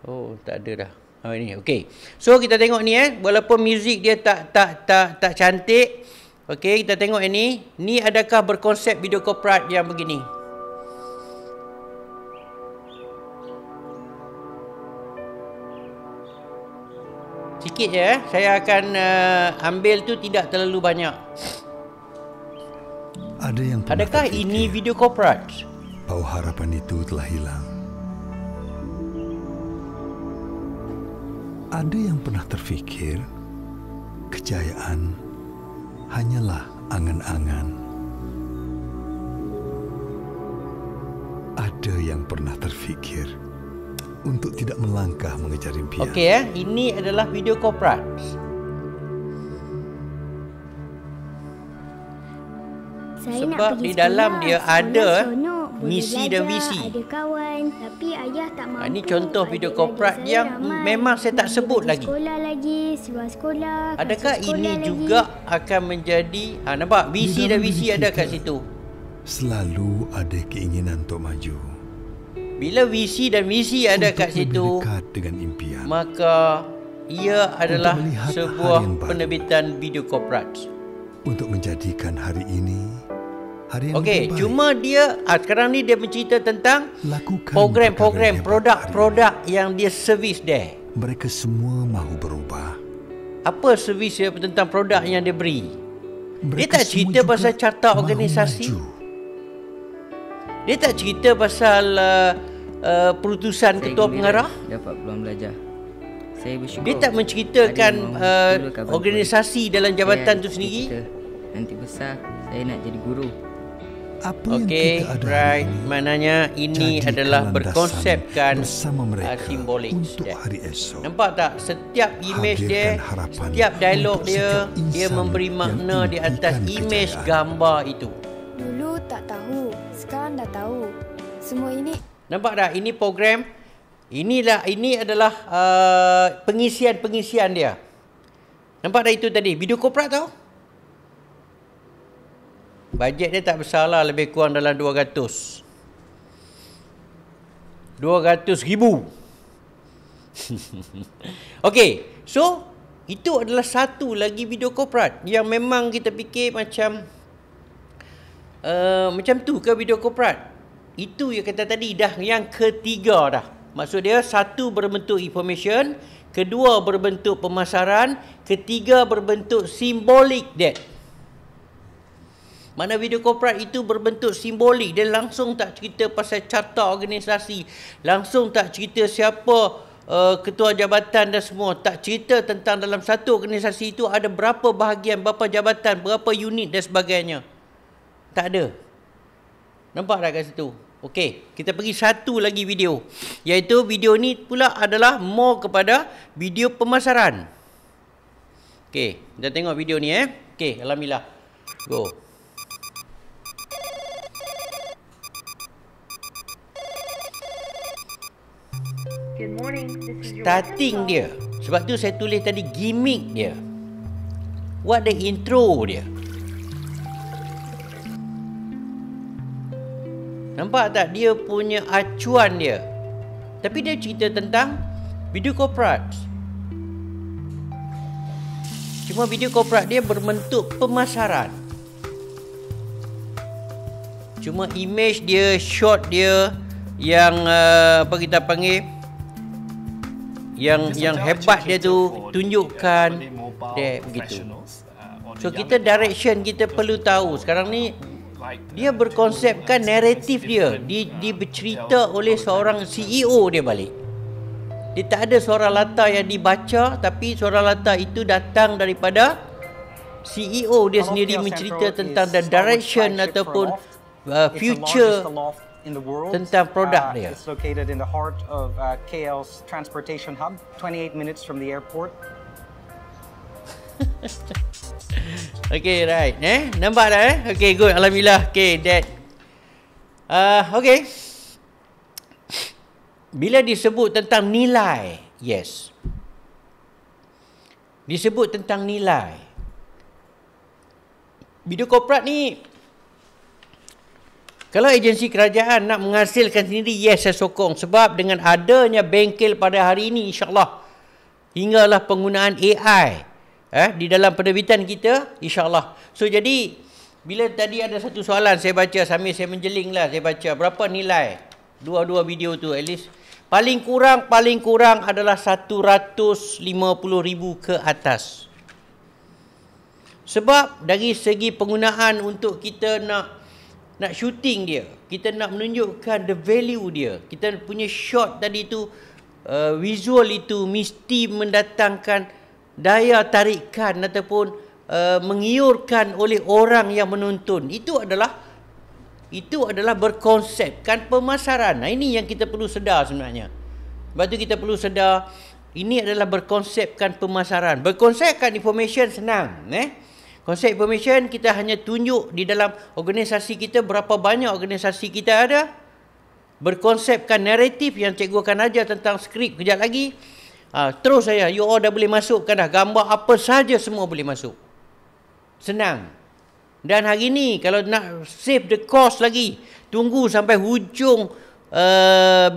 Oh, tak ada dah. Oh ini, okey. So kita tengok ni walaupun muzik dia tak cantik. Okey, kita tengok ini. Ni adakah berkonsep video copyright yang begini? Sikit je saya akan ambil tu tidak terlalu banyak. Adakah ini video copyright? Bahwa harapan itu telah hilang. Ada yang pernah terfikir kejayaan hanyalah angan-angan. Ada yang pernah terfikir untuk tidak melangkah mengejar impian. Okey ini adalah video copyright. Saya sebab nak pergi di dalam sekolah, dia ada misi dan visi. Ada kawan, tapi ayah tak mampu. Ini contoh video copyright yang memang saya tak sebut lagi. Sekolah lagi, seluar sekolah. Adakah sekolah ini lagi juga akan menjadi nampak visi dan visi ada kat situ. Selalu ada keinginan untuk maju. Bila visi dan misi ada kat situ, dekat dengan impian, maka ia adalah sebuah penerbitan video copyright. Untuk menjadikan hari ini hari yang okey, lebih baik. cuma dia sekarang ni dia bercerita tentang Lakukan program-program, produk-produk yang dia servis dia. Mereka semua mahu berubah. Apa servis dia tentang produk yang dia beri? Mereka Dia tak cerita pasal carta organisasi. Dia tak cerita pasal perutusan ketua pengarah. Dapat peluang belajar. Saya bersyukur. Dia tak menceritakan organisasi dalam jabatan tu sendiri. Nanti besar saya nak jadi guru. Okey, right. Maknanya ini adalah berkonsepkan simbolik. Untuk hari esok. Nampak tak? Setiap image dia, setiap dialog dia, dia memberi makna di atas image gambar itu. Dulu tak tahu, sekarang dah tahu. Semua ini nampak tak? Ini program. Ini adalah pengisian dia. Nampak tak itu tadi? Video copyright tau. Bajet dia tak besar lah, lebih kurang dalam 200,000. Okey, so itu adalah satu lagi video copyright yang memang kita fikir macam tu ke video copyright. Itu yang kata tadi dah yang ketiga dah. Maksud dia satu berbentuk information, kedua berbentuk pemasaran, ketiga berbentuk simbolik that. Mana video copyright itu berbentuk simbolik, dia langsung tak cerita pasal carta organisasi, langsung tak cerita siapa ketua jabatan dan semua, tak cerita tentang dalam satu organisasi itu ada berapa bahagian, berapa jabatan, berapa unit dan sebagainya. Tak ada. Nampak tak kat situ? Okey, kita pergi satu lagi video. Iaitu video ni pula adalah more kepada video pemasaran. Okey, kita tengok video ni Okey, alhamdulillah. Go. Good morning. This is your Starting dia. Sebab tu saya tulis tadi gimmick dia. What the intro dia. Nampak tak dia punya acuan dia? Tapi dia cerita tentang video copyright. Cuma video copyright dia berbentuk pemasaran. Cuma image dia, shot dia yang apa kita panggil, yang hebat dia tu tunjukkan dia begitu. So kita direction kita perlu tahu. Sekarang ni Dia berkonsepkan naratif dia. Dia bercerita oleh seorang CEO dia balik. Dia tak ada suara latar yang dibaca, tapi suara latar itu datang daripada CEO dia sendiri mencerita tentang the direction ataupun future tentang produk dia. It's located in the heart of KL's transportation hub, 28 minutes from the airport. Okay, right. Nampak dah Okay, good. Alhamdulillah. Okay, that. Okay. Bila disebut tentang nilai, yes. Disebut tentang nilai. Video korporat ni, kalau agensi kerajaan nak menghasilkan sendiri, yes, saya sokong. Sebab dengan adanya bengkel pada hari ini, insyaAllah, hinggalah penggunaan AI di dalam penerbitan kita, insyaAllah. So, jadi, bila tadi ada satu soalan, saya baca, sambil saya menjeling lah, saya baca, berapa nilai dua-dua video tu, at least. Paling kurang adalah 150,000 ke atas. Sebab dari segi penggunaan untuk kita nak shooting dia, kita nak menunjukkan the value dia. Kita punya shot tadi tu, visual itu mesti mendatangkan daya tarikan ataupun mengiurkan oleh orang yang menonton. Itu adalah berkonsepkan pemasaran. Nah, ini yang kita perlu sedar sebenarnya. Sebab tu kita perlu sedar, ini adalah berkonsepkan pemasaran. Berkonsepkan information senang. Konsep information kita hanya tunjuk di dalam organisasi kita, berapa banyak organisasi kita ada. Berkonsepkan naratif yang cikgu akan ajar tentang skrip kejap lagi. Terus saya, you all dah boleh masukkan dah. Gambar apa saja semua boleh masuk. Senang. Dan hari ni kalau nak save the cost lagi, tunggu sampai hujung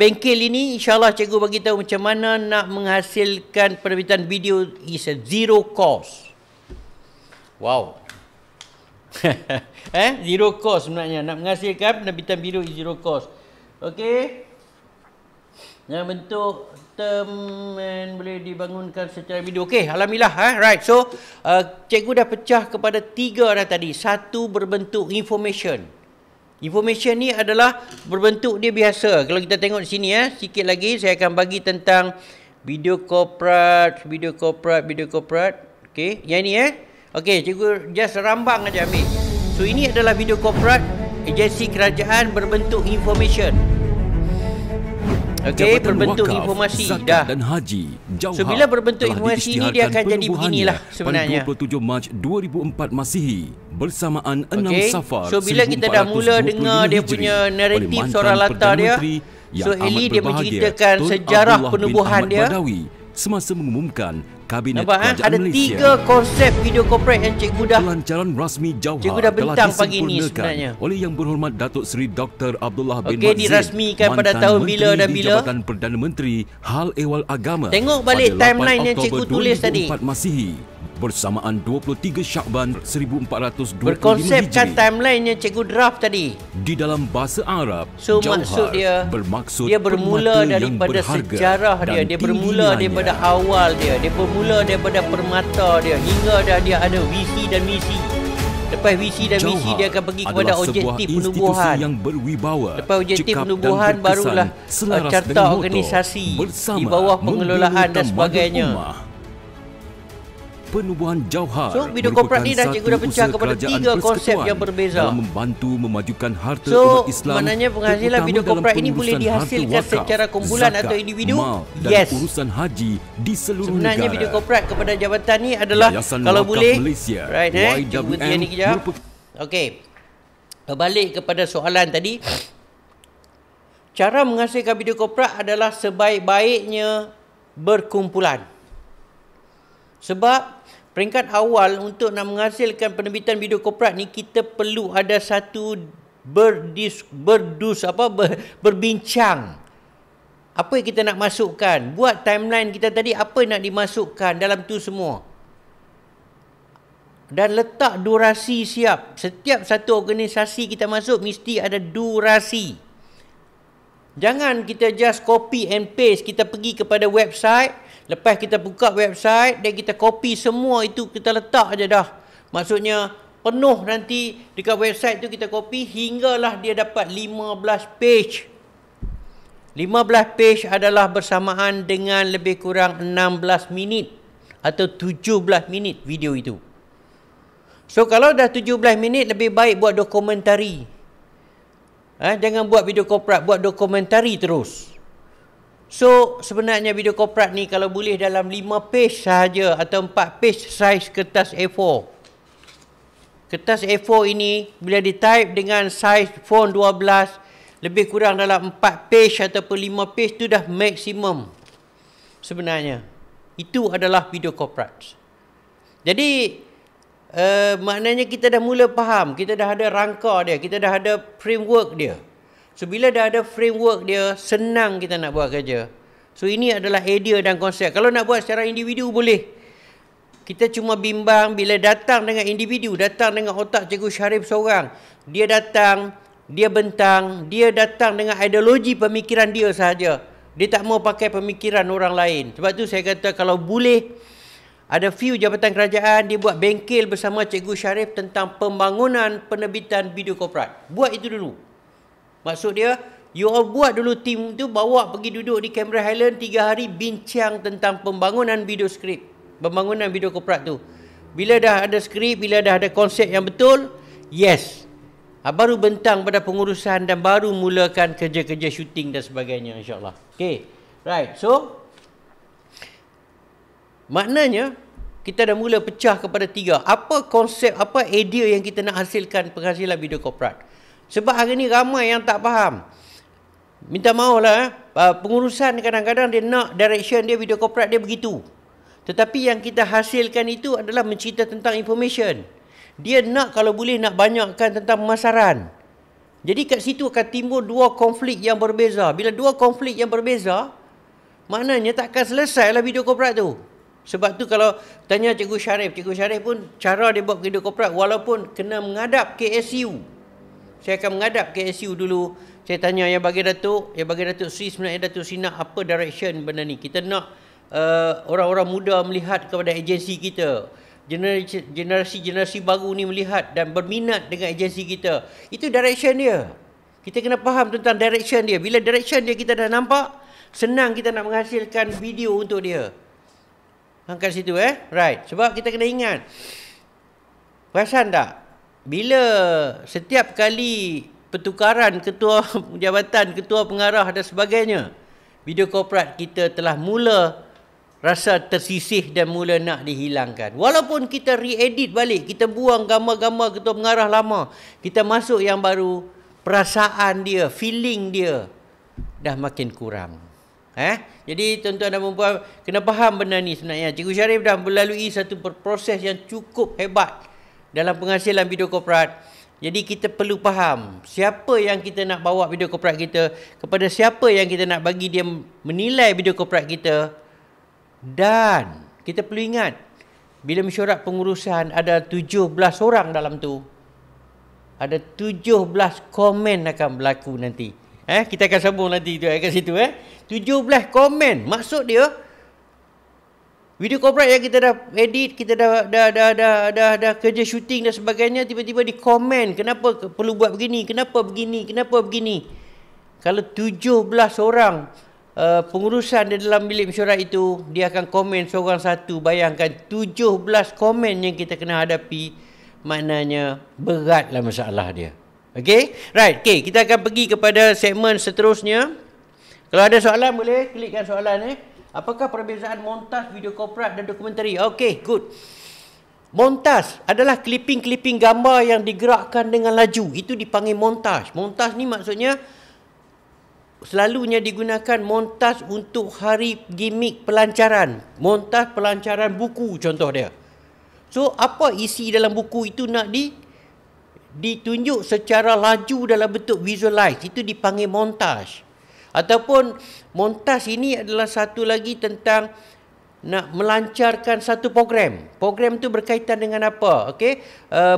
bengkel ini, insyaAllah cikgu bagi tahu macam mana nak menghasilkan penerbitan video is a zero cost. Wow. Zero cost sebenarnya. Nak menghasilkan penerbitan video is zero cost. Okey. Yang bentuk term and boleh dibangunkan secara video. Okey, alhamdulillah. Right. So, cikgu dah pecah kepada 3 dah tadi. Satu berbentuk information. Information ni adalah berbentuk dia biasa. Kalau kita tengok di sini sikit lagi saya akan bagi tentang video corporate. Okey, yang ni Okey, cikgu just rambang aja ambil. So ini adalah video corporate agensi kerajaan berbentuk information. Okey, berbentuk informasi dah. Dan Haji Jauhar. So bila berbentuk informasi ini dia akan jadi beginilah sebenarnya. Pada 27 Mac 2004 Masihi bersamaan 6 Safar. So bila kita dah mula dengar dia punya naratif suara latar dia, so Eli dia menceritakan sejarah penubuhan dia semasa mengumumkan Kabinet Kerajaan ada Malaysia. 3 konsep video corporate yang cikgu dah pelancaran rasmi Jauhar cikgu dah bentang pagi ni sebenarnya oleh Yang Berhormat Datuk Seri Dr. Abdullah bin Okey, Mat Zaid, dirasmikan pada tahun bila dan di bila. Jabatan Perdana Menteri Hal Ehwal Agama. Tengok balik pada 8 timeline yang cikgu Oktober tulis tadi. 2004 Masihi bersamaan 23 Syakban 1425 berkonsepkan Hijri. timeline yang cikgu draft tadi. Di dalam bahasa Arab, So Jauhar maksud dia bermaksud dia bermula permata yang daripada berharga sejarah dia, dan dia tinggi bermula nilainya. daripada awal dia bermula daripada permata dia hingga dah dia ada visi dan misi. Lepas visi dan misi Jauhar dia akan pergi kepada adalah objektif sebuah penubuhan. Yang berwibawa, Lepas objektif cekap penubuhan dan barulah berkesan, selaras carta dengan moto, organisasi bersama di bawah pengelolaan membina dan sebagainya. ummah. Penubuhan Jauhar So, video corporate ni dah cikgu dah pecah kepada 3 konsep yang berbeza. dalam membantu memajukan harta So, umat Islam. maknanya penghasilan terutama video dalam corporate ini boleh pengurusan dihasilkan harta wakaf, secara kumpulan zakat, atau individu? mal dan Yes. urusan haji di seluruh Sebenarnya negara. video corporate kepada jabatan ni adalah Yayasan kalau Wakaf boleh Malaysia, right YWM, cuba ni kejap. Okey. Balik kepada soalan tadi. Cara menghasilkan video corporate adalah sebaik-baiknya berkumpulan. Sebab peringkat awal untuk nak menghasilkan penerbitan video corporate ni kita perlu ada satu berbincang. Apa yang kita nak masukkan? Buat timeline kita tadi apa nak dimasukkan dalam tu semua. Dan letak durasi siap. Setiap satu organisasi kita masuk mesti ada durasi. Jangan kita just copy and paste. Kita pergi kepada website. Lepas kita buka website dan kita copy semua itu kita letak aja dah. Maksudnya penuh nanti dekat website tu kita copy hinggalah dia dapat 15 page. 15 page adalah bersamaan dengan lebih kurang 16 minit atau 17 minit video itu. So kalau dah 17 minit, lebih baik buat dokumentari. Jangan buat video korporat, buat dokumentari terus. So sebenarnya video korporat ni kalau boleh dalam 5 page sahaja atau 4 page saiz kertas A4. Kertas A4 ini bila di-type dengan saiz font 12, lebih kurang dalam 4 page ataupun 5 page tu dah maksimum. Sebenarnya itu adalah video korporat. Jadi maknanya kita dah mula faham, kita dah ada rangka dia, kita dah ada framework dia. So bila dah ada framework dia, senang kita nak buat kerja. So ini adalah idea dan konsep. Kalau nak buat secara individu boleh. Kita cuma bimbang bila datang dengan individu, datang dengan otak Cikgu Sharif seorang. Dia datang, dia bentang, dia datang dengan ideologi pemikiran dia sahaja. Dia tak mau pakai pemikiran orang lain. Sebab tu saya kata kalau boleh, ada few jabatan kerajaan, dia buat bengkel bersama Cikgu Sharif tentang pembangunan penerbitan video korporat. Buat itu dulu. Maksud dia, you all buat dulu tim tu, bawa pergi duduk di Cameron Highland 3 hari, bincang tentang pembangunan video skrip, pembangunan video korporat tu. Bila dah ada skrip, bila dah ada konsep yang betul, yes, baru bentang pada pengurusan dan baru mulakan kerja-kerja syuting dan sebagainya, insyaAllah. Okay, right. So maknanya kita dah mula pecah kepada 3. Apa konsep, apa idea yang kita nak hasilkan penghasilan video korporat. Sebab hari ni ramai yang tak faham. Minta maaf lah, pengurusan kadang-kadang dia nak direction dia, video korporat dia begitu. Tetapi yang kita hasilkan itu adalah mencerita tentang information. Dia nak kalau boleh nak banyakkan tentang pemasaran. Jadi kat situ akan timbul 2 konflik yang berbeza. Bila 2 konflik yang berbeza, maknanya takkan selesai lah video korporat tu. Sebab tu kalau tanya Cikgu Sharif pun cara dia buat video korporat walaupun kena menghadap KSU. Saya akan menghadap KSU dulu. Saya tanya yang bagi Datuk Sri, sebenarnya Datuk Sri nak apa direction benda ni? Kita nak orang-orang muda melihat kepada agensi kita. Generasi baru ni melihat dan berminat dengan agensi kita. Itu direction dia. Kita kena faham tentang direction dia. Bila direction dia kita dah nampak, senang kita nak menghasilkan video untuk dia. Angkat situ right. Sebab kita kena ingat, perasan tak, bila setiap kali pertukaran ketua jabatan, ketua pengarah dan sebagainya, video korporat kita telah mula rasa tersisih dan mula nak dihilangkan. Walaupun kita re-edit balik, kita buang gambar-gambar ketua pengarah lama, kita masuk yang baru, perasaan dia, feeling dia dah makin kurang. Jadi tuan-tuan dan puan-puan kena faham benda ni sebenarnya. Cikgu Sharif dah melalui satu proses yang cukup hebat dalam penghasilan video korporat. Jadi kita perlu faham siapa yang kita nak bawa video korporat kita, kepada siapa yang kita nak bagi dia menilai video korporat kita. Dan kita perlu ingat, bila mesyuarat pengurusan ada 17 orang dalam tu, ada 17 komen akan berlaku nanti. Kita akan sambung nanti tu kat situ 17 komen. Maksud dia video korporat yang kita dah edit, kita dah kerja syuting dan sebagainya, tiba-tiba di komen, kenapa perlu buat begini, kenapa begini. Kalau 17 orang pengurusan di dalam bilik mesyuarat itu, dia akan komen seorang satu. Bayangkan 17 komen yang kita kena hadapi, maknanya beratlah masalah dia. Okay, right. Okay, kita akan pergi kepada segmen seterusnya. Kalau ada soalan boleh klikkan soalan Apakah perbezaan montaj, video korporat dan dokumentari? Okay, good. Montaj adalah clipping-clipping gambar yang digerakkan dengan laju. Itu dipanggil montaj. Montaj ni maksudnya selalunya digunakan montaj untuk hari gimmick pelancaran. Montaj pelancaran buku contoh dia. So, apa isi dalam buku itu nak ditunjuk secara laju dalam bentuk visualize. Itu dipanggil montaj. Ataupun montaj ini adalah satu lagi tentang nak melancarkan satu program. Program tu berkaitan dengan apa? Okey,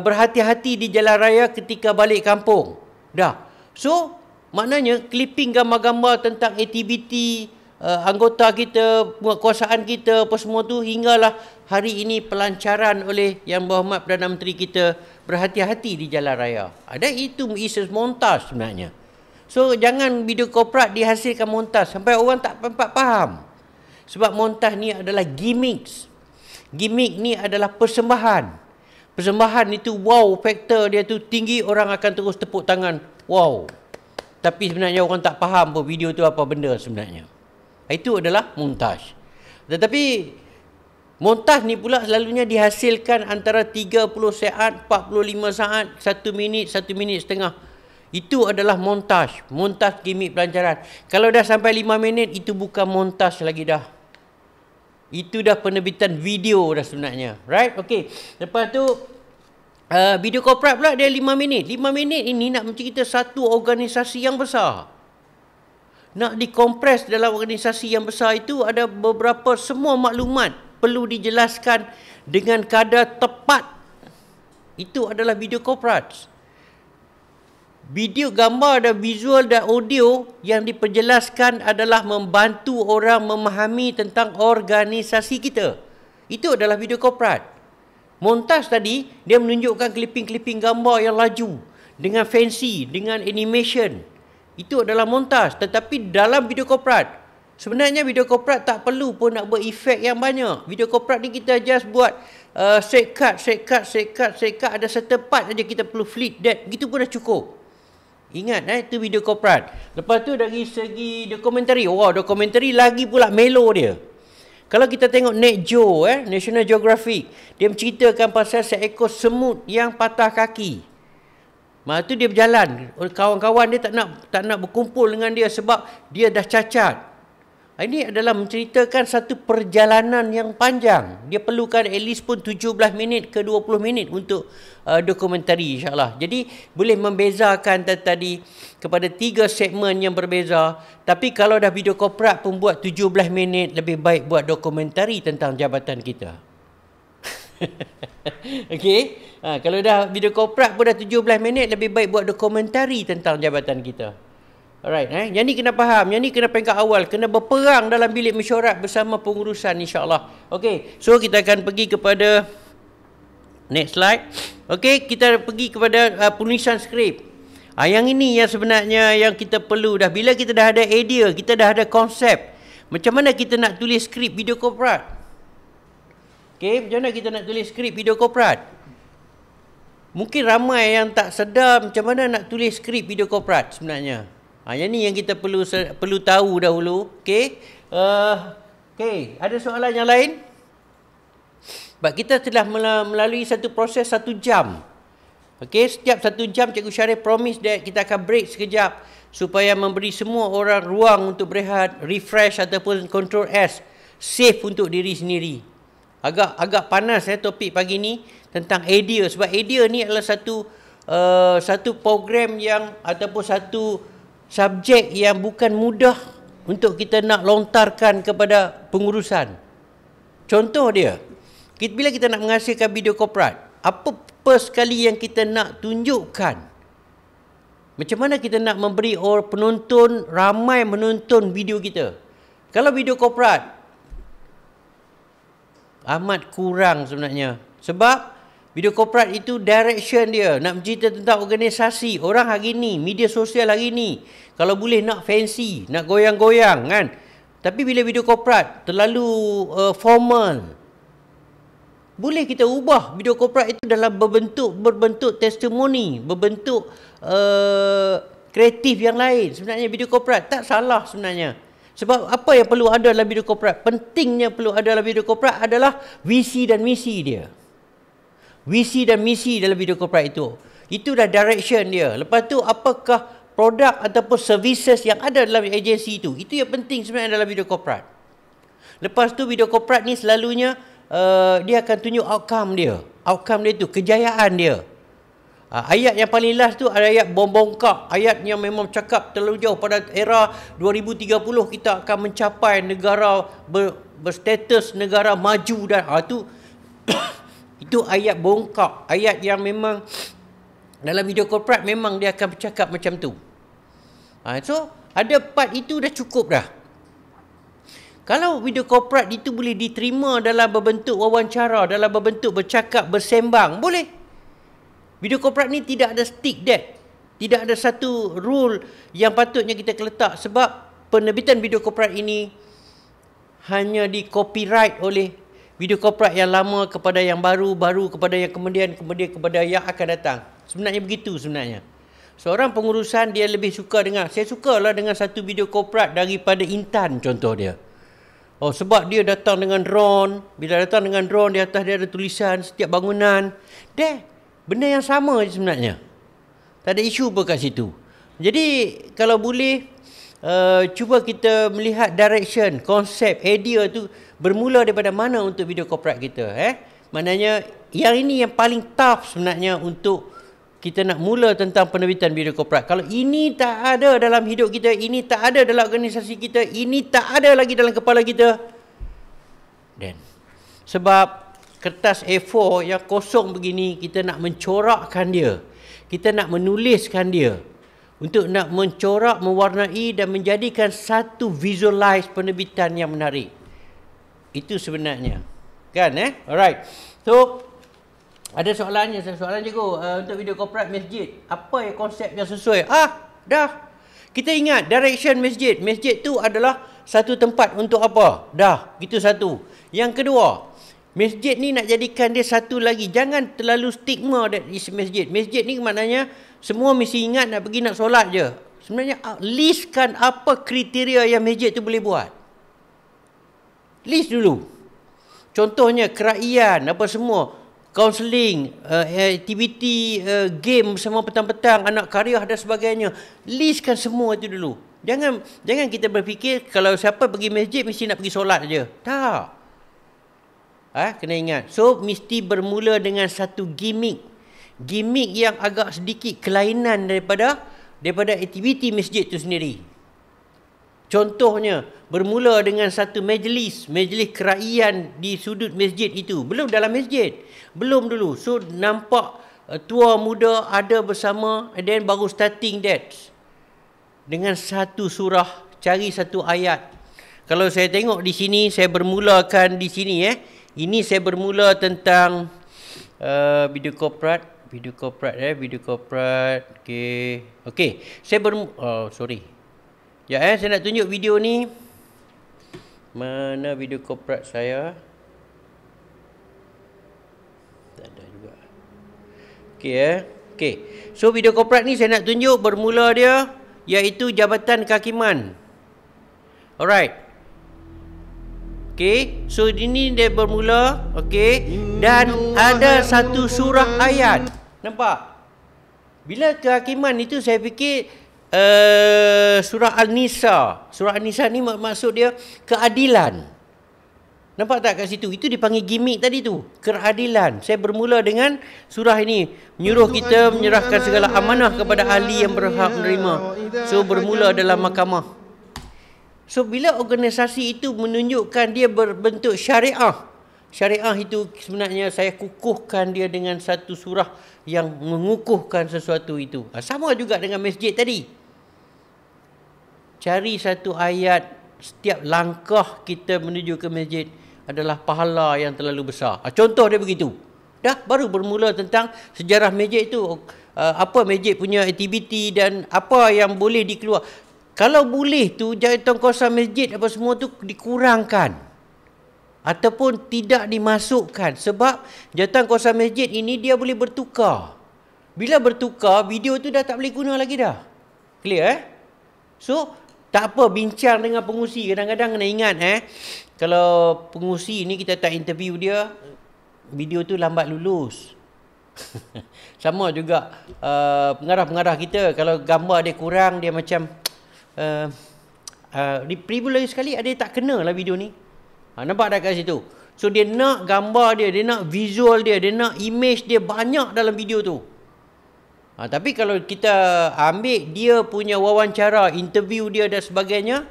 berhati-hati di jalan raya ketika balik kampung. Dah. So, maknanya clipping gambar-gambar tentang aktiviti anggota kita, penguatkuasaan kita, apa semua tu, hinggalah hari ini pelancaran oleh Yang Berhormat Perdana Menteri kita berhati-hati di jalan raya. Ada itu isu montaj sebenarnya. So jangan video korporat dihasilkan montaj sampai orang tak faham. Sebab montaj ni adalah gimmicks. Gimmick ni adalah persembahan. Persembahan itu wow, faktor dia tu tinggi, orang akan terus tepuk tangan. Wow. Tapi sebenarnya orang tak faham pun video tu apa benda sebenarnya. Itu adalah montaj. Tetapi montaj ni pula selalunya dihasilkan antara 30 saat, 45 saat, 1 minit, 1 minit setengah. Itu adalah montaj. Montaj gimmick pelancaran. Kalau dah sampai 5 minit, itu bukan montaj lagi dah. Itu dah penerbitan video dah sebenarnya. Right? Okay. Lepas tu, video korporat pula dia 5 minit. 5 minit ini nak mencerita satu organisasi yang besar. Nak dikompres dalam organisasi yang besar itu ada beberapa semua maklumat perlu dijelaskan dengan kadar tepat. Itu adalah video korporat. Video, gambar dan visual dan audio yang diperjelaskan adalah membantu orang memahami tentang organisasi kita. Itu adalah video korporat. Montaj tadi, dia menunjukkan clipping-clipping gambar yang laju dengan fancy, dengan animation. Itu adalah montaj. Tetapi dalam video korporat, sebenarnya video korporat tak perlu pun nak buat efek yang banyak. Video korporat ni kita just buat straight cut. Ada certain part saja kita perlu flip that. Begitu pun dah cukup. Ingat itu video korporat. Lepas tu dari segi dokumentari, dokumentari lagi pula melo dia. Kalau kita tengok Nat Geo, National Geographic, dia menceritakan pasal seekor semut yang patah kaki. Masa tu dia berjalan, kawan-kawan dia tak nak berkumpul dengan dia sebab dia dah cacat. Ini adalah menceritakan satu perjalanan yang panjang. Dia perlukan at least pun 17 minit ke 20 minit untuk dokumentari, insyaAllah. Jadi boleh membezakan tadi kepada 3 segmen yang berbeza. Tapi kalau dah video korporat pun buat 17 minit, lebih baik buat dokumentari tentang jabatan kita. Okey. Kalau dah video korporat pun dah 17 minit, lebih baik buat dokumentari tentang jabatan kita. Alright, yang ni kena faham, yang ni kena peringkat awal, kena berperang dalam bilik mesyuarat bersama pengurusan, insya-Allah. Okey, so kita akan pergi kepada next slide. Okey, kita pergi kepada penulisan skrip. Yang ini yang sebenarnya yang kita perlu dah. Bila kita dah ada idea, kita dah ada konsep, macam mana kita nak tulis skrip video korporat? Okey, macam mana kita nak tulis skrip video korporat? Mungkin ramai yang tak sedar macam mana nak tulis skrip video korporat sebenarnya. Yang ni yang kita perlu tahu dahulu. Okey. Okey, ada soalan yang lain? Sebab kita telah melalui satu proses 1 jam. Okey, setiap 1 jam Cikgu Syarif promise that kita akan break sekejap supaya memberi semua orang ruang untuk berehat, refresh ataupun control S, safe untuk diri sendiri. Agak panas topik pagi ni tentang idea, sebab idea ni adalah satu program yang ataupun satu subjek yang bukan mudah untuk kita nak lontarkan kepada pengurusan. Contoh dia, bila kita nak menghasilkan video korporat, apa sekali yang kita nak tunjukkan? Macam mana kita nak memberi orang penonton ramai menonton video kita? Kalau video korporat amat kurang sebenarnya. Sebab video korporat itu direction dia, nak bercerita tentang organisasi. Orang hari ni, media sosial hari ni, kalau boleh nak fancy, nak goyang-goyang kan. Tapi bila video korporat terlalu formal, boleh kita ubah video korporat itu dalam berbentuk testimoni, berbentuk kreatif yang lain. Sebenarnya video korporat tak salah sebenarnya. Sebab apa yang perlu ada dalam video korporat? Pentingnya perlu ada dalam video korporat adalah visi dan misi dia. Visi dan misi dalam video korporat itu. Itu dah direction dia. Lepas tu apakah produk ataupun services yang ada dalam agensi itu. Itu yang penting sebenarnya dalam video korporat. Lepas tu video korporat ni selalunya dia akan tunjuk outcome dia. Outcome dia tu, kejayaan dia. Ayat yang paling last tu ada ayat bom-bongkak. Ayat yang memang cakap terlalu jauh. Pada era 2030 kita akan mencapai negara berstatus negara maju dan itu ayat bongkak. Ayat yang memang dalam video korporat memang dia akan bercakap macam tu. So ada part itu dah cukup dah. Kalau video corporate itu boleh diterima dalam berbentuk wawancara, dalam berbentuk bercakap, bersembang, boleh. Video corporate ni tidak ada stick that. Tidak ada satu rule yang patutnya kita letak sebab penerbitan video corporate ini hanya di copyright oleh video corporate yang lama kepada yang baru, baru kepada yang kemudian kepada yang akan datang. Sebenarnya begitu sebenarnya. Seorang pengurusan dia lebih suka dengan, saya sukalah dengan satu video corporate daripada Intan contoh dia. Oh, sebab dia datang dengan drone. Bila datang dengan drone, di atas dia ada tulisan setiap bangunan. Benda yang sama je sebenarnya. Tak ada isu pun kat situ. Jadi, kalau boleh, cuba kita melihat direction, konsep, idea tu bermula daripada mana untuk video corporate kita. Maknanya, yang ini yang paling tough sebenarnya untuk kita nak mula tentang penerbitan video corporate. Kalau ini tak ada dalam hidup kita, ini tak ada dalam organisasi kita, ini tak ada lagi dalam kepala kita, then sebab kertas A4 yang kosong begini, kita nak mencorakkan dia, kita nak menuliskan dia, untuk nak mencorak, mewarnai dan menjadikan satu visualize penerbitan yang menarik. Itu sebenarnya, kan? Alright. So ada soalan cikgu, untuk video corporate masjid, apa yang konsep yang sesuai? Dah. Kita ingat direction masjid. Masjid tu adalah satu tempat untuk apa? Dah, gitu satu. Yang kedua, masjid ni nak jadikan dia satu lagi. Jangan terlalu stigma that is masjid. Masjid ni maknanya semua mesti ingat nak pergi nak solat je. Sebenarnya listkan apa kriteria yang masjid tu boleh buat. List dulu. Contohnya keraian, apa semua. Counselling, aktiviti, game sama petang-petang, anak kariah dan sebagainya. Listkan semua itu dulu. Jangan kita berfikir kalau siapa pergi masjid mesti nak pergi solat je. Tak. Kena ingat. So, mesti bermula dengan satu gimmick. Gimmick yang agak sedikit kelainan daripada aktiviti masjid itu sendiri. Contohnya, bermula dengan satu majlis keraian di sudut masjid itu. Belum dalam masjid. Belum dulu. So, nampak tua muda ada bersama, and then baru starting that. Dengan satu surah, cari satu ayat. Kalau saya tengok di sini, saya bermulakan di sini. Ini saya bermula tentang video corporate. Okay. Saya sorry. Saya nak tunjuk video ni. Mana video corporate saya? Tak ada juga. Okay. So video corporate ni saya nak tunjuk bermula dia iaitu Jabatan Kehakiman. Alright. Okay. So ini dia bermula. Okay. Dan ada satu surah ayat. Nampak? Bila kehakiman itu saya fikir surah An-Nisa. Surah An-Nisa ni maksud dia keadilan. Nampak tak kat situ? Itu dipanggil gimmick tadi tu. Keadilan. Saya bermula dengan surah ini. Menyuruh kita menyerahkan segala amanah kepada ahli yang berhak menerima. So bermula dalam mahkamah. So bila organisasi itu menunjukkan dia berbentuk syariah. Syariah itu sebenarnya saya kukuhkan dia dengan satu surah yang mengukuhkan sesuatu itu. Sama juga dengan masjid tadi. Cari satu ayat, setiap langkah kita menuju ke masjid adalah pahala yang terlalu besar. Contoh dia begitu. Dah baru bermula tentang sejarah masjid itu. Apa masjid punya aktiviti dan apa yang boleh dikeluar. Kalau boleh tu jawatankuasa masjid apa semua tu dikurangkan. Ataupun tidak dimasukkan. Sebab jawatankuasa masjid ini dia boleh bertukar. Bila bertukar, video tu dah tak boleh guna lagi dah. Clear So, tak apa bincang dengan pengurusi. Kadang-kadang kena ingat kalau pengurusi ni kita tak interview dia, video tu lambat lulus. Sama juga pengarah-pengarah kita, kalau gambar dia kurang, dia macam preview lagi sekali ada tak kena lah video ni. Nampak tak kat situ? So dia nak gambar dia nak visual dia nak image dia banyak dalam video tu. Tapi kalau kita ambil dia punya wawancara, interview dia dan sebagainya,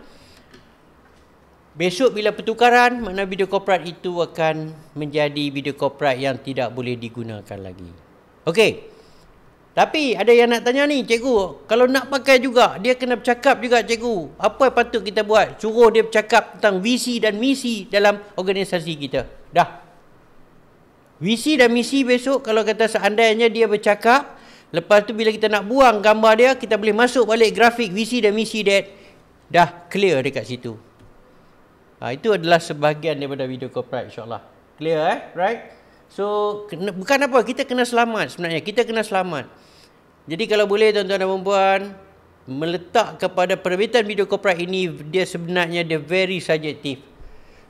besok bila pertukaran, makna video corporate itu akan menjadi video corporate yang tidak boleh digunakan lagi. Okey. Tapi ada yang nak tanya ni, cikgu, kalau nak pakai juga, dia kena bercakap juga, cikgu. Apa yang patut kita buat? Suruh dia bercakap tentang visi dan misi dalam organisasi kita. Dah. Visi dan misi besok kalau kata seandainya dia bercakap, lepas tu bila kita nak buang gambar dia, kita boleh masuk balik grafik visi dan misi dia. Dah clear dekat situ. Itu adalah sebahagian daripada video corporate, insyaAllah. Clear Right? So, bukan apa, kita kena selamat sebenarnya. Kita kena selamat. Jadi kalau boleh tuan-tuan dan puan-puan, meletak kepada penerbitan video corporate ini, dia sebenarnya dia very subjektif.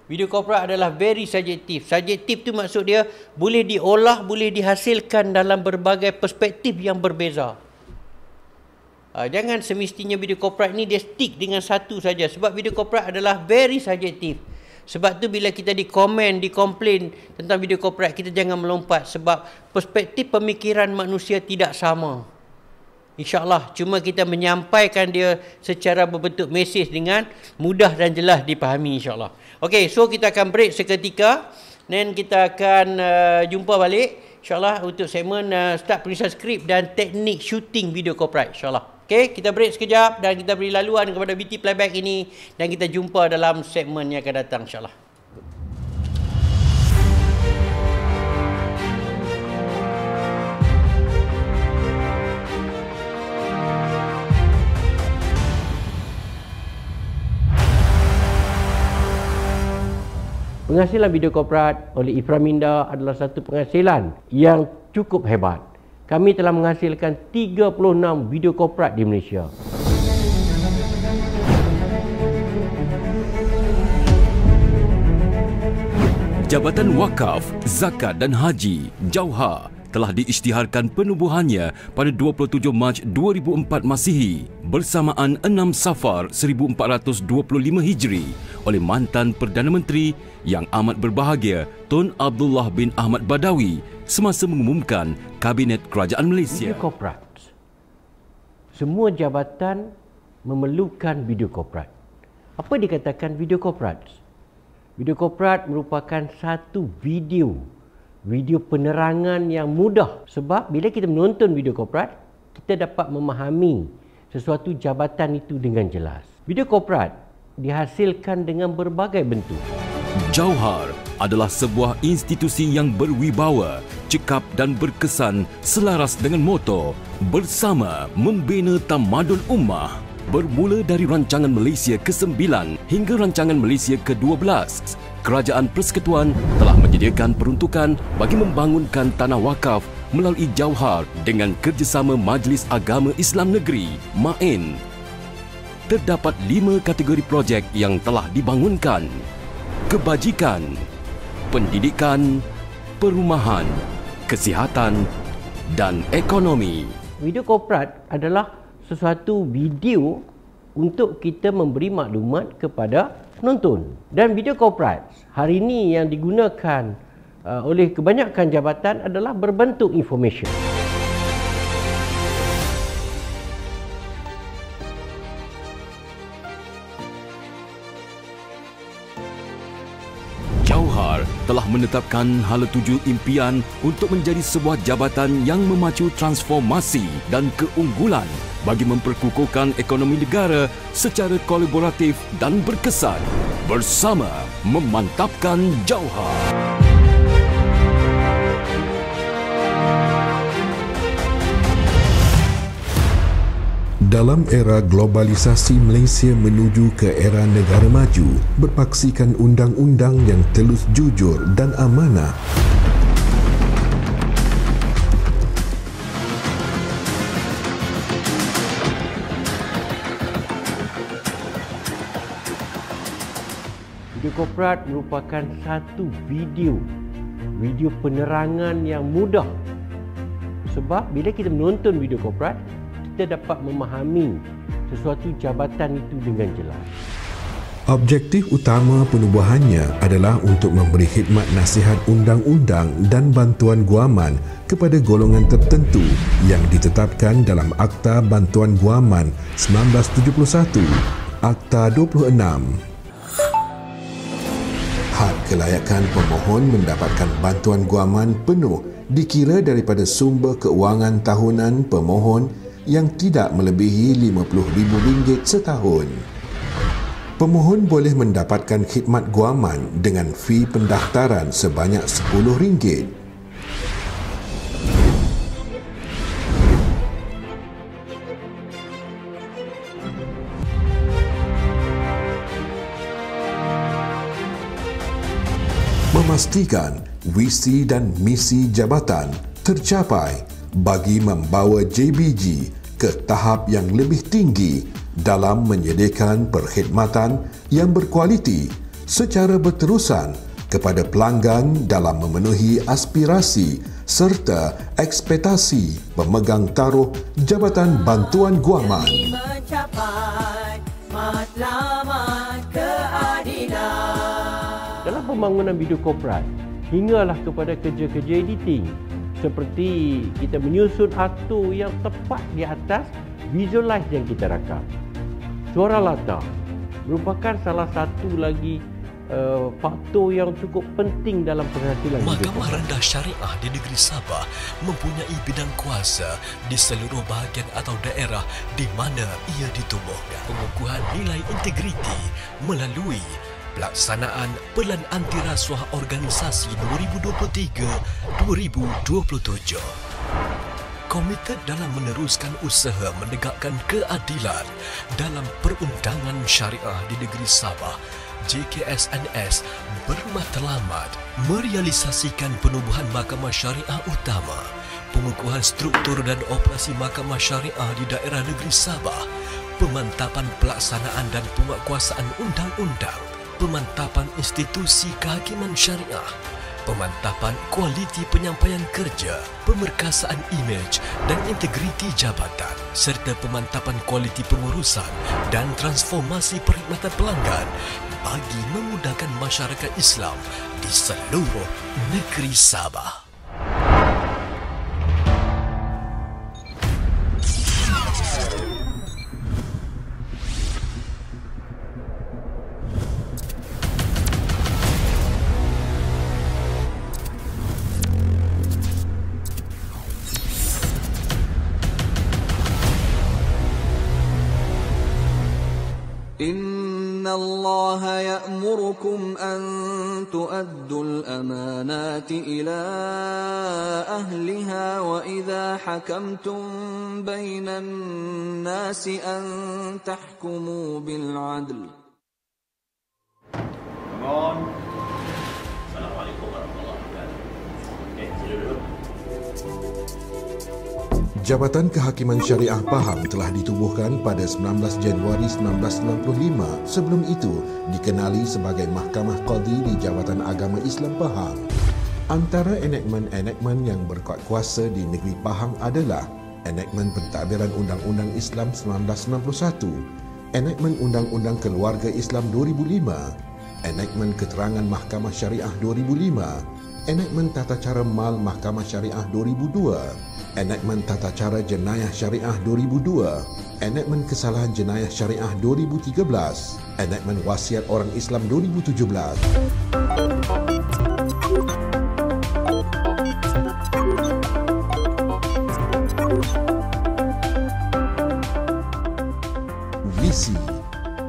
Video corporate adalah very subjektif. Subjektif tu maksud dia boleh diolah, boleh dihasilkan dalam berbagai perspektif yang berbeza. Jangan semestinya video corporate ni dia stick dengan satu saja. Sebab video corporate adalah very subjektif. Sebab tu bila kita dikomplain tentang video corporate, kita jangan melompat. Sebab perspektif pemikiran manusia tidak sama. InsyaAllah cuma kita menyampaikan dia secara berbentuk mesej dengan mudah dan jelas dipahami, insyaAllah. Okey, so kita akan break seketika. Dan kita akan jumpa balik insyaAllah untuk segmen start penulisan skrip dan teknik shooting video corporate, insyaAllah. Okey, kita break sekejap dan kita beri laluan kepada BT Playback ini dan kita jumpa dalam segmen yang akan datang, insyaAllah. Penghasilan video corporate oleh Iframinda adalah satu penghasilan yang cukup hebat. Kami telah menghasilkan 36 video corporate di Malaysia. Jabatan Wakaf, Zakat dan Haji, Jauhar, telah diisytiharkan penubuhannya pada 27 Mac 2004 Masihi bersamaan 6 Safar 1425 Hijri oleh mantan Perdana Menteri yang amat berbahagia Tun Abdullah bin Ahmad Badawi semasa mengumumkan Kabinet Kerajaan Malaysia. Video corporate. Semua jabatan memerlukan video corporate. Apa dikatakan video corporate? Video corporate merupakan satu video penerangan yang mudah. Sebab bila kita menonton video corporate, kita dapat memahami sesuatu jabatan itu dengan jelas. Video corporate dihasilkan dengan berbagai bentuk. Jauhar adalah sebuah institusi yang berwibawa, cekap dan berkesan selaras dengan moto bersama membina tamadun ummah. Bermula dari rancangan Malaysia ke-9 hingga rancangan Malaysia ke-12, Kerajaan Persekutuan telah menyediakan peruntukan bagi membangunkan tanah wakaf melalui Jauhar dengan kerjasama Majlis Agama Islam Negeri, MAIN. Terdapat 5 kategori projek yang telah dibangunkan: kebajikan, pendidikan, perumahan, kesihatan dan ekonomi. Video corporate adalah sesuatu video untuk kita memberi maklumat kepada penonton. Dan video corporate hari ini yang digunakan oleh kebanyakan jabatan adalah berbentuk information. Jauhar telah menetapkan hala tuju impian untuk menjadi sebuah jabatan yang memacu transformasi dan keunggulan bagi memperkukuhkan ekonomi negara secara kolaboratif dan berkesan bersama memantapkan Jauhar. Dalam era globalisasi Malaysia menuju ke era negara maju, berpaksikan undang-undang yang telus jujur dan amanah. Video corporate merupakan satu video penerangan yang mudah. Sebab bila kita menonton video corporate, kita dapat memahami sesuatu jabatan itu dengan jelas. Objektif utama penubuhannya adalah untuk memberi khidmat nasihat undang-undang dan bantuan guaman kepada golongan tertentu yang ditetapkan dalam Akta Bantuan Guaman 1971, Akta 26. Hak kelayakan pemohon mendapatkan bantuan guaman penuh dikira daripada sumber keuangan tahunan pemohon yang tidak melebihi RM50,000 setahun. Pemohon boleh mendapatkan khidmat guaman dengan fee pendaftaran sebanyak RM10. Memastikan visi dan misi jabatan tercapai bagi membawa JBG ke tahap yang lebih tinggi dalam menyediakan perkhidmatan yang berkualiti secara berterusan kepada pelanggan dalam memenuhi aspirasi serta ekspektasi pemegang taruh Jabatan Bantuan Guaman. Mencapai matlamat keadilan. Dalam pembangunan video korporat, hinggalah kepada kerja-kerja editing seperti kita menyusun aktor yang tepat di atas visualize yang kita rakam. Suara latar merupakan salah satu lagi faktor yang cukup penting dalam penghasilan. Mahkamah Rendah Syariah di negeri Sabah mempunyai bidang kuasa di seluruh bahagian atau daerah di mana ia ditubuhkan. Pengukuhan nilai integriti melalui pelaksanaan Pelan Anti Rasuah Organisasi 2023-2027. Komited dalam meneruskan usaha menegakkan keadilan dalam perundangan syariah di negeri Sabah, JKSNS bermatlamat merealisasikan penubuhan Mahkamah Syariah Utama, pengukuhan struktur dan operasi Mahkamah Syariah di daerah negeri Sabah, pemantapan pelaksanaan dan penguatkuasaan undang-undang, pemantapan institusi kehakiman syariah, pemantapan kualiti penyampaian kerja, pemerkasaan imej dan integriti jabatan, serta pemantapan kualiti pengurusan dan transformasi perkhidmatan pelanggan bagi memudahkan masyarakat Islam di seluruh negeri Sabah. إن الله يأمركم أن تؤدوا الأمانات إلى أهلها وإذا حكمتم بين الناس أن تحكموا بالعدل. Jabatan Kehakiman Syariah Pahang telah ditubuhkan pada 19 Januari 1995. Sebelum itu, dikenali sebagai Mahkamah Qadhi di Jabatan Agama Islam Pahang. Antara enakmen-enakmen yang berkuat kuasa di negeri Pahang adalah enakmen pentadbiran Undang-Undang Islam 1991, enakmen Undang-Undang Keluarga Islam 2005, enakmen Keterangan Mahkamah Syariah 2005, enakmen Tata Cara Mal Mahkamah Syariah 2002, enakmen Tata Cara Jenayah Syariah 2002, enakmen Kesalahan Jenayah Syariah 2013, enakmen Wasiat Orang Islam 2017. Visi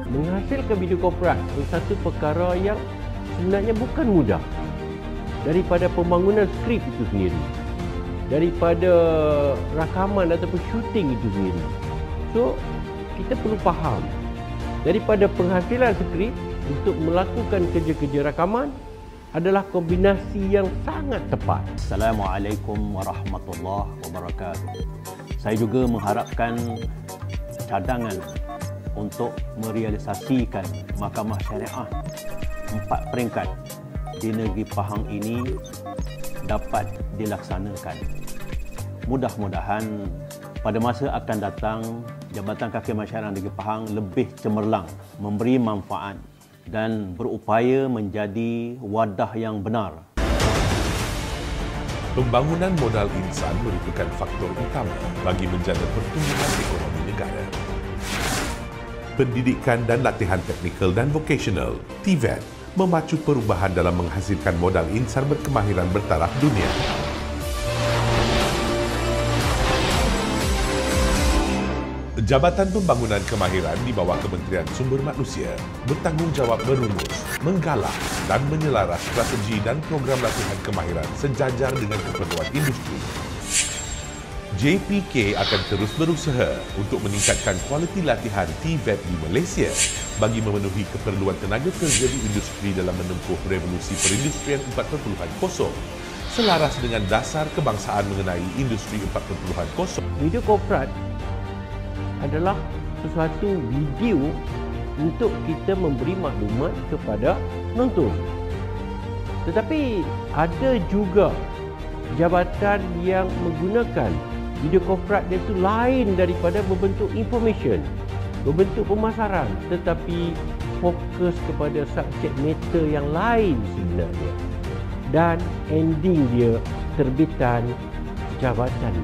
menghasilkan video korporat satu perkara yang sebenarnya bukan mudah. Daripada pembangunan skrip itu sendiri, daripada rakaman ataupun syuting itu sendiri. So, kita perlu faham daripada penghasilan skrip untuk melakukan kerja-kerja rakaman adalah kombinasi yang sangat tepat. Assalamualaikum warahmatullahi wabarakatuh. Saya juga mengharapkan cadangan untuk merealisasikan Mahkamah Syariah 4 peringkat di negeri Pahang ini dapat dilaksanakan. Mudah-mudahan pada masa akan datang Jabatan Kehakiman Syariah Negeri Pahang lebih cemerlang, memberi manfaat dan berupaya menjadi wadah yang benar. Pembangunan modal insan merupakan faktor utama bagi menjaga pertumbuhan ekonomi negara. Pendidikan dan latihan teknikal dan vocational, TVET, memacu perubahan dalam menghasilkan modal insan berkemahiran bertaraf dunia. Jabatan Pembangunan Kemahiran di bawah Kementerian Sumber Manusia bertanggungjawab merumus, menggalang dan menyelaras strategi dan program latihan kemahiran sejajar dengan keperluan industri. JPK akan terus berusaha untuk meningkatkan kualiti latihan TVET di Malaysia bagi memenuhi keperluan tenaga kerja di industri dalam menempuh revolusi perindustrian 4.0 selaras dengan dasar kebangsaan mengenai industri 4.0. Video korporat adalah sesuatu video untuk kita memberi maklumat kepada penonton. Tetapi ada juga jabatan yang menggunakan video korporat dia itu lain daripada membentuk information, membentuk pemasaran, tetapi fokus kepada subjek matter yang lain sebenarnya. Dan ending dia terbitan jabatan